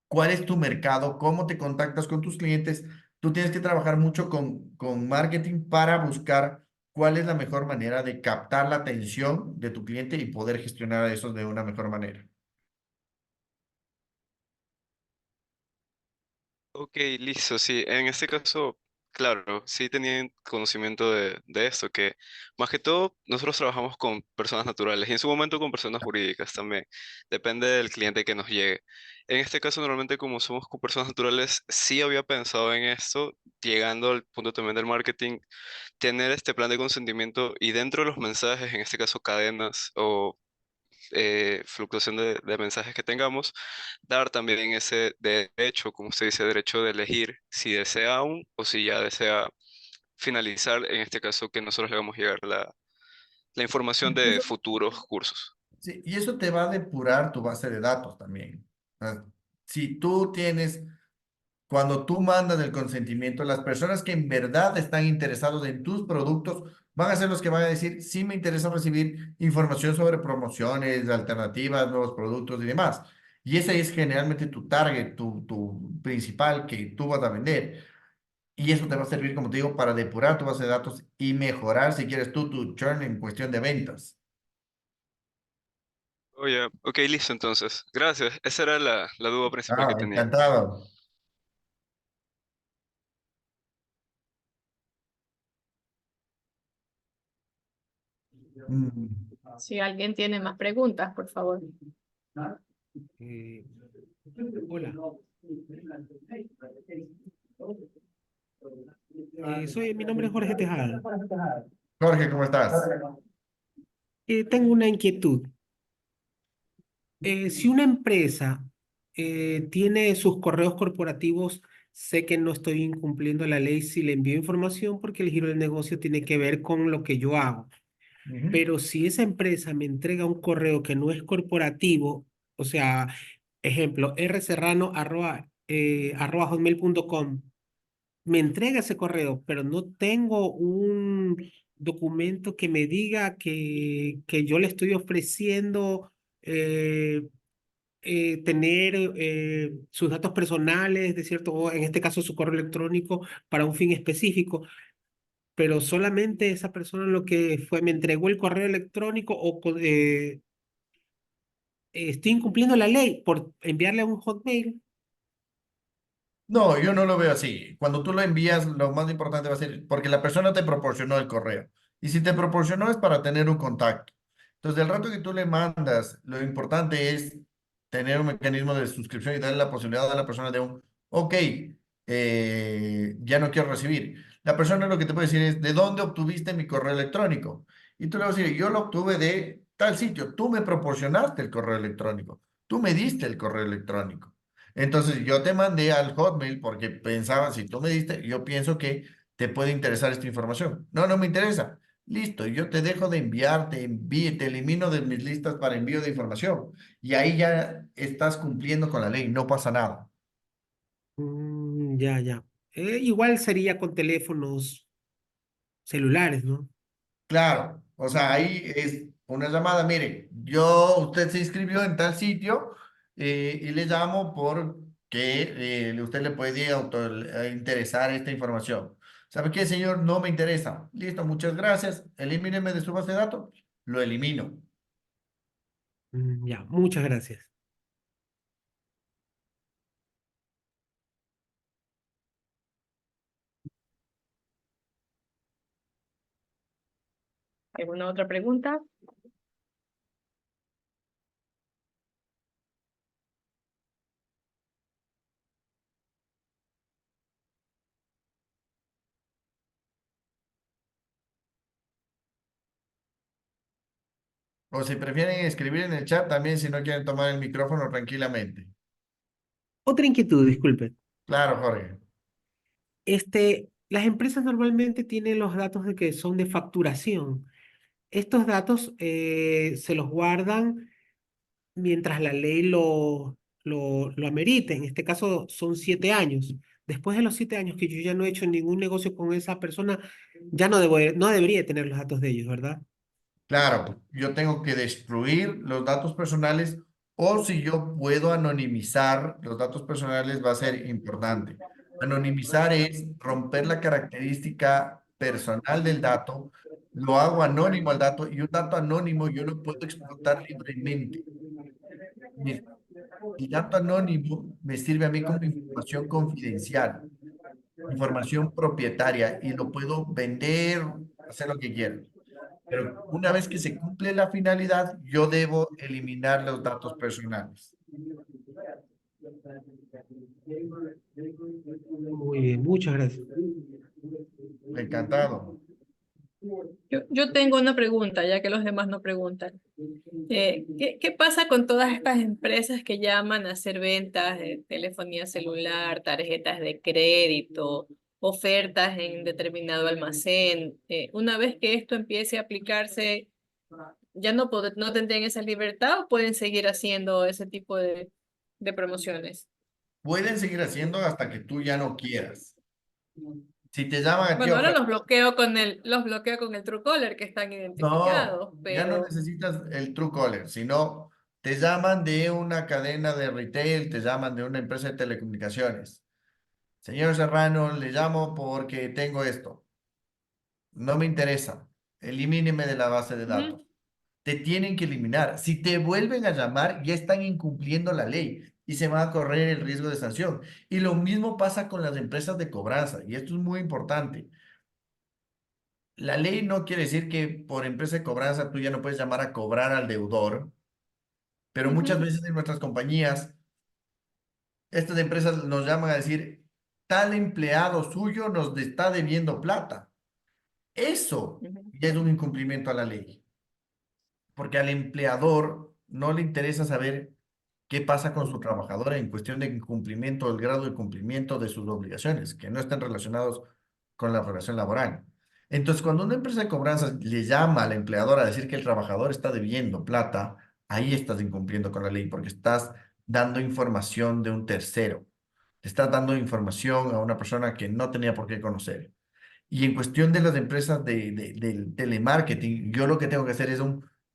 cuál es tu mercado, cómo te contactas con tus clientes. Tú tienes que trabajar mucho con marketing para buscar cuál es la mejor manera de captar la atención de tu cliente y poder gestionar eso de una mejor manera. Ok, listo, sí. En este caso, claro, sí tenían conocimiento de esto, que más que todo nosotros trabajamos con personas naturales y en su momento con personas jurídicas también. Depende del cliente que nos llegue. En este caso, normalmente como somos con personas naturales, sí había pensado en esto, llegando al punto también del marketing, tener este plan de consentimiento y dentro de los mensajes, en este caso cadenas o fluctuación de mensajes que tengamos, dar también ese derecho, como usted dice, derecho de elegir si desea aún o si ya desea finalizar, en este caso que nosotros le vamos a llegar la información de Eso, futuros cursos. sí, y eso te va a depurar tu base de datos también. Ah, Si tú tienes, cuando tú mandas el consentimiento, las personas que en verdad están interesados en tus productos van a ser los que van a decir, sí me interesa recibir información sobre promociones, alternativas, nuevos productos y demás. Y ese es generalmente tu target, tu principal que tú vas a vender. Y eso te va a servir, como te digo, para depurar tu base de datos y mejorar, si quieres tú, tu churn en cuestión de ventas. Oye, ok, listo entonces. Gracias. Esa era la duda principal que Ah, tenía. encantado. Mm. Si alguien tiene más preguntas, por favor. Eh, hola, mi nombre es Jorge Tejada. Jorge, ¿cómo estás? Tengo una inquietud. Si una empresa tiene sus correos corporativos, sé que no estoy incumpliendo la ley si le envío información porque el giro del negocio tiene que ver con lo que yo hago. Ujú. Pero si esa empresa me entrega un correo que no es corporativo, o sea, ejemplo, rserrano@hotmail.com, me entrega ese correo, pero no tengo un documento que me diga que yo le estoy ofreciendo tener sus datos personales, de cierto, o en este caso su correo electrónico para un fin específico, pero solamente esa persona lo que fue, me entregó el correo electrónico estoy incumpliendo la ley por enviarle a un Hotmail. No, yo no lo veo así. Cuando tú lo envías, lo más importante va a ser, porque la persona te proporcionó el correo. Y si te proporcionó es para tener un contacto. Entonces, del rato que tú le mandas, lo importante es tener un mecanismo de suscripción y darle la posibilidad a la persona de un, ok, ya no quiero recibir. La persona lo que te puede decir es, ¿de dónde obtuviste mi correo electrónico? Y tú le vas a decir, yo lo obtuve de tal sitio. Tú me proporcionaste el correo electrónico. Tú me diste el correo electrónico. Entonces yo te mandé al Hotmail porque pensaba, si tú me diste, yo pienso que te puede interesar esta información. No, no me interesa. Listo, yo te dejo de enviar, te envío, te elimino de mis listas para envío de información. Y ahí ya estás cumpliendo con la ley, no pasa nada. Ya, ya. Igual sería con teléfonos celulares, ¿no? Claro, o sea, ahí es una llamada, mire, usted se inscribió en tal sitio y le llamo porque usted le puede interesar esta información. ¿Sabe qué, señor? No me interesa. Listo, muchas gracias. Elimíneme de su base de datos. Lo elimino. Ya, muchas gracias. ¿Alguna otra pregunta? O si prefieren escribir en el chat también si no quieren tomar el micrófono tranquilamente. Otra inquietud, disculpe. Claro, Jorge. Las empresas normalmente tienen los datos de que son de facturación. Estos datos se los guardan mientras la ley lo amerite. En este caso son 7 años. Después de los 7 años que yo ya no he hecho ningún negocio con esa persona, ya no debería tener los datos de ellos, ¿verdad? Claro, yo tengo que destruir los datos personales o si yo puedo anonimizar los datos personales va a ser importante. Anonimizar es romper la característica personal del dato, lo hago anónimo al dato y un dato anónimo yo lo puedo explotar libremente. Listo. El dato anónimo me sirve a mí como información confidencial, información propietaria y lo puedo vender, hacer lo que quiera. Pero una vez que se cumple la finalidad, yo debo eliminar los datos personales. Muy bien, muchas gracias. Encantado. Yo tengo una pregunta, ya que los demás no preguntan. ¿Qué pasa con todas estas empresas que llaman a hacer ventas de telefonía celular, tarjetas de crédito, ofertas en determinado almacén? Una vez que esto empiece a aplicarse, ¿ya no tendrían esa libertad o pueden seguir haciendo ese tipo de promociones? Pueden seguir haciendo hasta que tú ya no quieras. Si te llaman a ti, Bueno, ahora los bloqueo con el Truecaller, que están no, identificados, ya no pero necesitas el Truecaller, sino te llaman de una cadena de retail, te llaman de una empresa de telecomunicaciones. Señor Serrano, le llamo porque tengo esto. No me interesa. Elimíneme de la base de ujú, datos. Te tienen que eliminar. Si te vuelven a llamar, ya están incumpliendo la ley y se va a correr el riesgo de sanción. Y lo mismo pasa con las empresas de cobranza, y esto es muy importante. La ley no quiere decir que por empresa de cobranza tú ya no puedes llamar a cobrar al deudor, pero muchas ujú, veces en nuestras compañías, estas empresas nos llaman a decir, tal empleado suyo nos está debiendo plata. Eso ujú. ya es un incumplimiento a la ley, porque al empleador no le interesa saber qué pasa con su trabajador en cuestión de cumplimiento, el grado de cumplimiento de sus obligaciones, que no estén relacionados con la relación laboral. Entonces, cuando una empresa de cobranzas le llama al empleador a decir que el trabajador está debiendo plata, ahí estás incumpliendo con la ley porque estás dando información de un tercero. Te estás dando información a una persona que no tenía por qué conocer. Y en cuestión de las empresas del telemarketing, yo lo que tengo que hacer es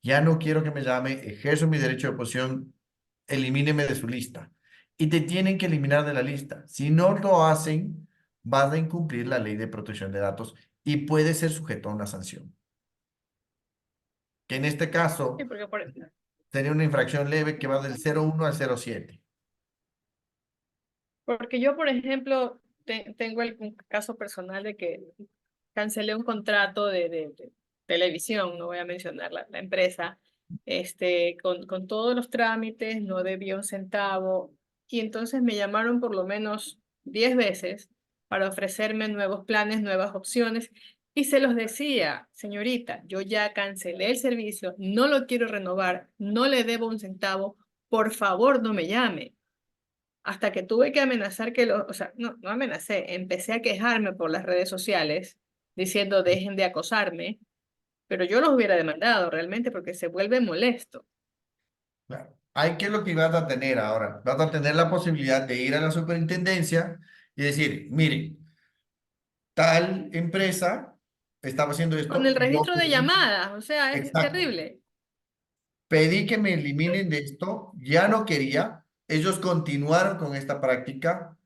ya no quiero que me llame, ejerzo mi derecho de oposición, elimíneme de su lista. Y te tienen que eliminar de la lista. Si no lo hacen, vas a incumplir la ley de protección de datos y puede ser sujeto a una sanción. Que en este Sí, caso porque sería una infracción leve que va del 0,1 al 0,7. porque yo, por ejemplo, tengo un caso personal de que cancelé un contrato de televisión, no voy a mencionar la empresa, con todos los trámites, no debía un centavo, y entonces me llamaron por lo menos 10 veces para ofrecerme nuevos planes, nuevas opciones, y se los decía, señorita, yo ya cancelé el servicio, no lo quiero renovar, no le debo un centavo, por favor no me llame. Hasta que tuve que amenazar o sea, no amenacé, empecé a quejarme por las redes sociales diciendo dejen de acosarme, pero yo los hubiera demandado realmente porque se vuelve molesto. Claro. Hay que lo que vas a tener ahora. Vas a tener la posibilidad de ir a la superintendencia y decir, mire, tal empresa estaba haciendo Con esto el y yo registro de llamadas, o sea, es exacto, terrible. pedí que me eliminen de esto, ya no quería, ellos continuaron con esta práctica,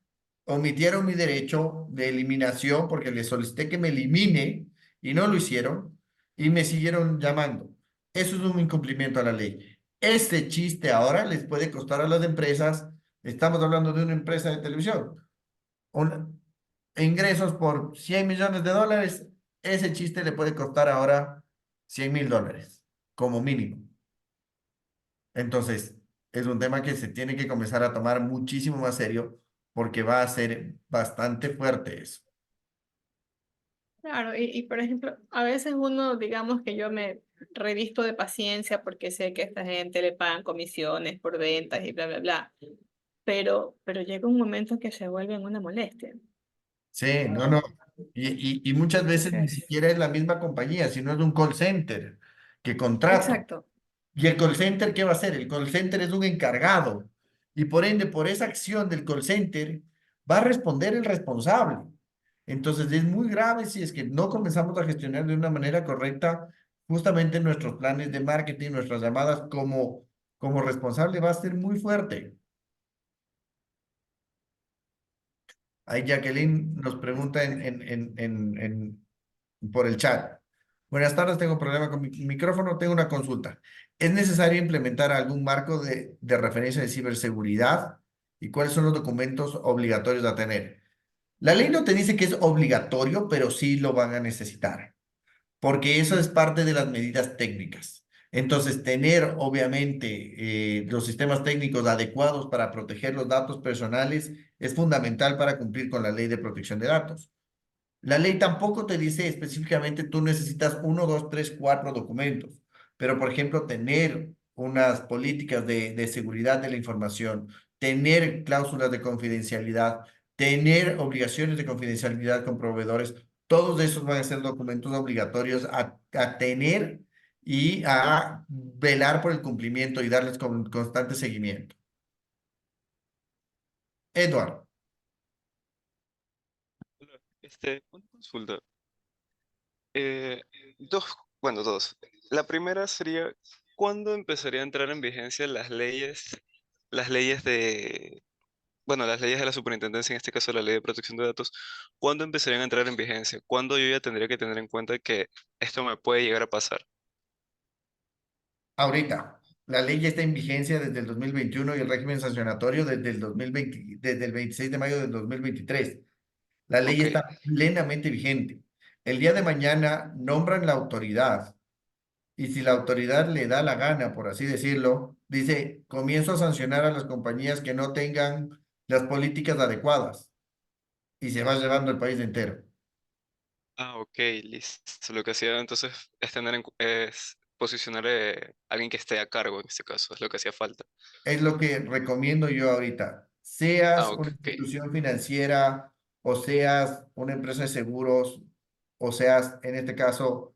omitieron mi derecho de eliminación porque les solicité que me elimine y no lo hicieron y me siguieron llamando. Eso es un incumplimiento a la ley. Este chiste ahora les puede costar a las empresas, estamos hablando de una empresa de televisión, un- ingresos por 100 millones de dólares, ese chiste le puede costar ahora 100.000 dólares, como mínimo. Entonces, es un tema que se tiene que comenzar a tomar muchísimo más serio porque va a ser bastante fuerte eso. Claro, por ejemplo, a veces uno, digamos que yo me revisto de paciencia porque sé que a esta gente le pagan comisiones por ventas y bla, bla, bla, pero llega un momento en que se vuelven una molestia. Sí, no, no. Y muchas veces ni Entonces, siquiera es la misma compañía, sino es un call center que contrato. exacto. ¿Y el call center qué va a hacer? El call center es un encargado y por ende, por esa acción del call center, va a responder el responsable. Entonces, es muy grave si es que no comenzamos a gestionar de una manera correcta justamente nuestros planes de marketing, nuestras llamadas como responsable va a ser muy fuerte. Ahí Jacqueline nos pregunta por el chat. Buenas tardes, tengo problema con mi micrófono, tengo una consulta. ¿Es necesario implementar algún marco de referencia de ciberseguridad? ¿Y cuáles son los documentos obligatorios a tener? La ley no te dice que es obligatorio, pero sí lo van a necesitar, porque eso es parte de las medidas técnicas. Entonces, tener obviamente los sistemas técnicos adecuados para proteger los datos personales es fundamental para cumplir con la ley de protección de datos. La ley tampoco te dice específicamente tú necesitas uno, dos, tres, cuatro documentos, pero por ejemplo, tener unas políticas de seguridad de la información, tener cláusulas de confidencialidad, tener obligaciones de confidencialidad con proveedores, todos esos van a ser documentos obligatorios a tener y a velar por el cumplimiento y darles constante seguimiento. Edward, Hola, una consulta. Eh, dos, bueno, dos. La primera sería, ¿cuándo empezaría a entrar en vigencia las leyes de, bueno, las leyes de la superintendencia, en este caso la ley de protección de datos? ¿Cuándo empezarían a entrar en vigencia? ¿Cuándo yo ya tendría que tener en cuenta que esto me puede llegar a pasar? ahorita, la ley ya está en vigencia desde el 2021 y el régimen sancionatorio desde el 2020, desde el 26 de mayo del 2023. La ley Ok. está plenamente vigente. El día de mañana nombran la autoridad y si la autoridad le da la gana, por así decirlo, dice, comienzo a sancionar a las compañías que no tengan las políticas adecuadas y se va llevando el país entero. Ah, ok, listo. Lo que hacía entonces es es posicionar a alguien que esté a cargo en este caso, es lo que hacía falta. Es lo que recomiendo yo ahorita. Ah, Seas una ok. institución financiera o seas una empresa de seguros o seas, en este caso,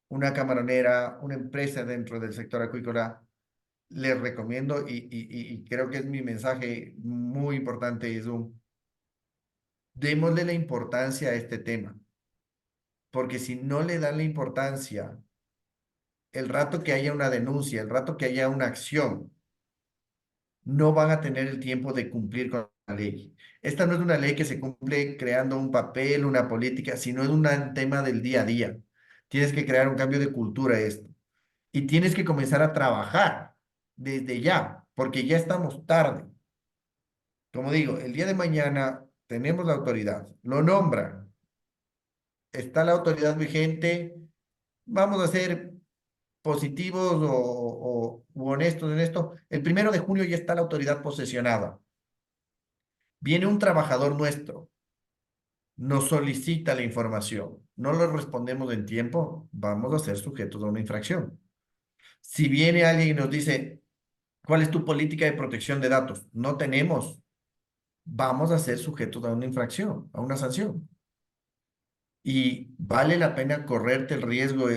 una camaronera, una empresa dentro del sector acuícola, les recomiendo y creo que es mi mensaje muy importante, es démosle la importancia a este tema, porque si no le dan la importancia, el rato que haya una denuncia, el rato que haya una acción, no van a tener el tiempo de cumplir con la ley. Esta no es una ley que se cumple creando un papel, una política, sino es un tema del día a día. Tienes que crear un cambio de cultura esto y tienes que comenzar a trabajar desde ya, porque ya estamos tarde. Como digo, el día de mañana tenemos la autoridad, lo nombran, está la autoridad vigente, vamos a ser positivos u honestos en esto. El 1 de junio ya está la autoridad posesionada. Viene un trabajador nuestro, nos solicita la información, no lo respondemos en tiempo, vamos a ser sujetos a una infracción. Si viene alguien y nos dice, ¿cuál es tu política de protección de datos? No tenemos, vamos a ser sujetos a una infracción, a una sanción. Y vale la pena correrte el riesgo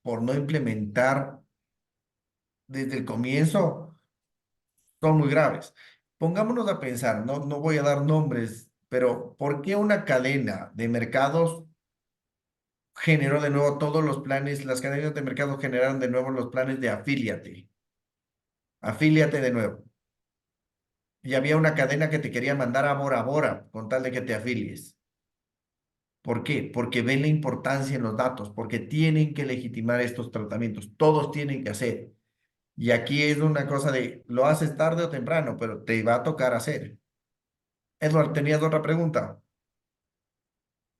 por no implementar desde el comienzo, son muy graves. Pongámonos a pensar, no voy a dar nombres, pero ¿por qué una cadena de mercados generó de nuevo todos los planes, las cadenas de mercado generaron de nuevo los planes de afíliate? Afíliate de nuevo. Y había una cadena que te quería mandar a Bora Bora con tal de que te afilies. ¿Por qué? Porque ven la importancia en los datos, porque tienen que legitimar estos tratamientos, todos tienen que hacer. Y aquí es una cosa de, lo haces tarde o temprano, pero te va a tocar hacer. Edward, ¿tenías otra pregunta?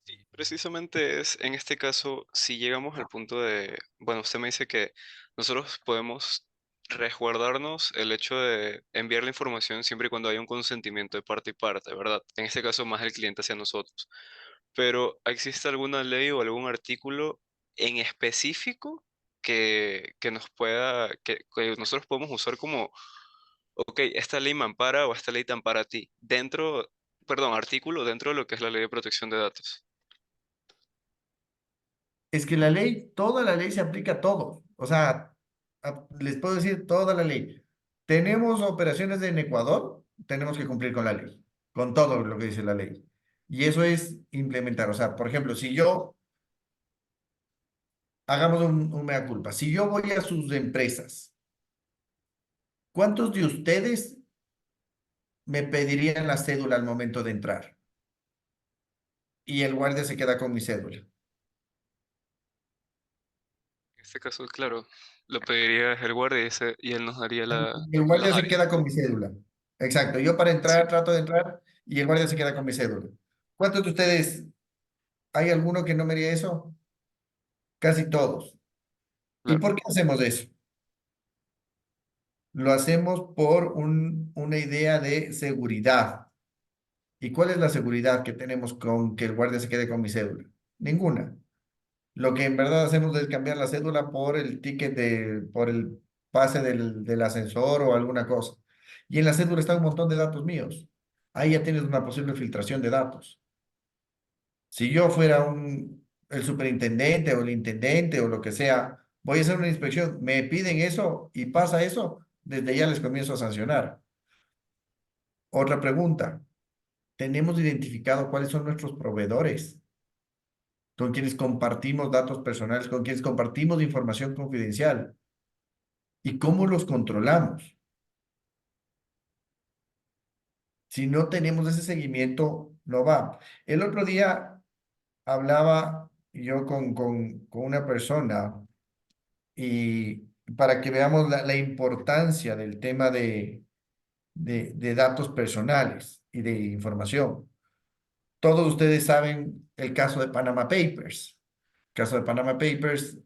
Sí, precisamente es en este caso, si llegamos al punto de, bueno, usted me dice que nosotros podemos resguardarnos el hecho de enviar la información siempre y cuando haya un consentimiento de parte y parte, ¿verdad? En este caso, más el cliente hacia nosotros. Pero, ¿existe alguna ley o algún artículo en específico que nos pueda, que nosotros podemos usar como, ok, esta ley me ampara o esta ley te ampara a ti, dentro, perdón, artículo dentro de lo que es la ley de protección de datos? Es que la ley, toda la ley se aplica a todos. O sea, les puedo decir toda la ley. Tenemos operaciones en Ecuador, tenemos que cumplir con la ley, con todo lo que dice la ley. Y eso es implementar. O sea, por ejemplo, si yo, hagamos un mea culpa, si yo voy a sus empresas, ¿cuántos de ustedes me pedirían la cédula al momento de entrar? Y el guardia se queda con mi cédula. este caso, claro, lo pediría el guardia y él nos daría El las guardia se áreas. queda con mi cédula. Exacto. Yo para Sí, entrar trato de entrar y el guardia se queda con mi cédula. ¿Cuántos de ustedes, hay alguno que no me haría eso? Casi todos. ¿Y claro. por qué hacemos eso? Lo hacemos por una idea de seguridad. ¿Y cuál es la seguridad que tenemos con que el guardia se quede con mi cédula? Ninguna. Lo que en verdad hacemos es cambiar la cédula por el ticket por el pase del ascensor o alguna cosa. Y en la cédula está un montón de datos míos. Ahí ya tienes una posible filtración de datos. Si yo fuera el superintendente o el intendente o lo que sea, voy a hacer una inspección, me piden eso y pasa eso, desde ya les comienzo a sancionar. Otra pregunta, ¿tenemos identificado cuáles son nuestros proveedores con quienes compartimos datos personales, con quienes compartimos información confidencial? ¿Y cómo los controlamos? Si no tenemos ese seguimiento, no va. El otro día hablaba yo con una persona y para que veamos la importancia del tema de datos personales y de información. Todos ustedes saben el caso de Panama Papers. El caso de Panama Papers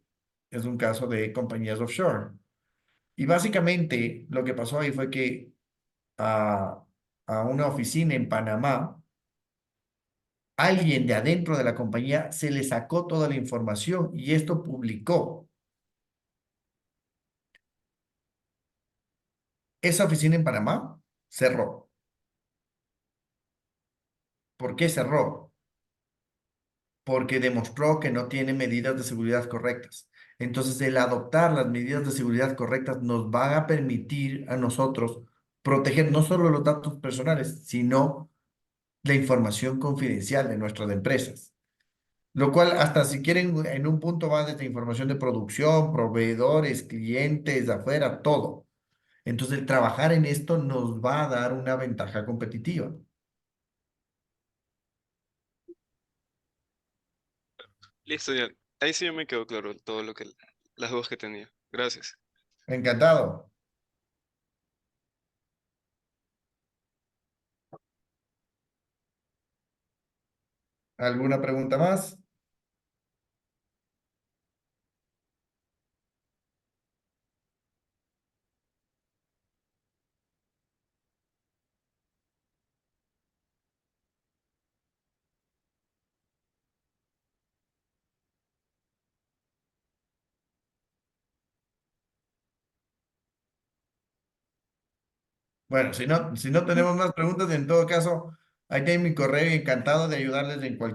es un caso de compañías offshore. Y básicamente lo que pasó ahí fue que a, a una oficina en Panamá, alguien de adentro de la compañía se le sacó toda la información y esto publicó. Esa oficina en Panamá cerró. ¿Por qué cerró? Porque demostró que no tiene medidas de seguridad correctas. Entonces, el adoptar las medidas de seguridad correctas nos van a permitir a nosotros proteger no solo los datos personales, sino la información confidencial de nuestras empresas. Lo cual, hasta si quieren, en un punto va desde información de producción, proveedores, clientes, de afuera, todo. Entonces, el trabajar en esto nos va a dar una ventaja competitiva. Listo, ya. Ahí sí ya me quedó claro todo las dudas que tenía. Gracias. Encantado. ¿Alguna pregunta más? Bueno, si no tenemos más preguntas, en todo caso, ahí tienen mi correo y encantado de ayudarles en cualquier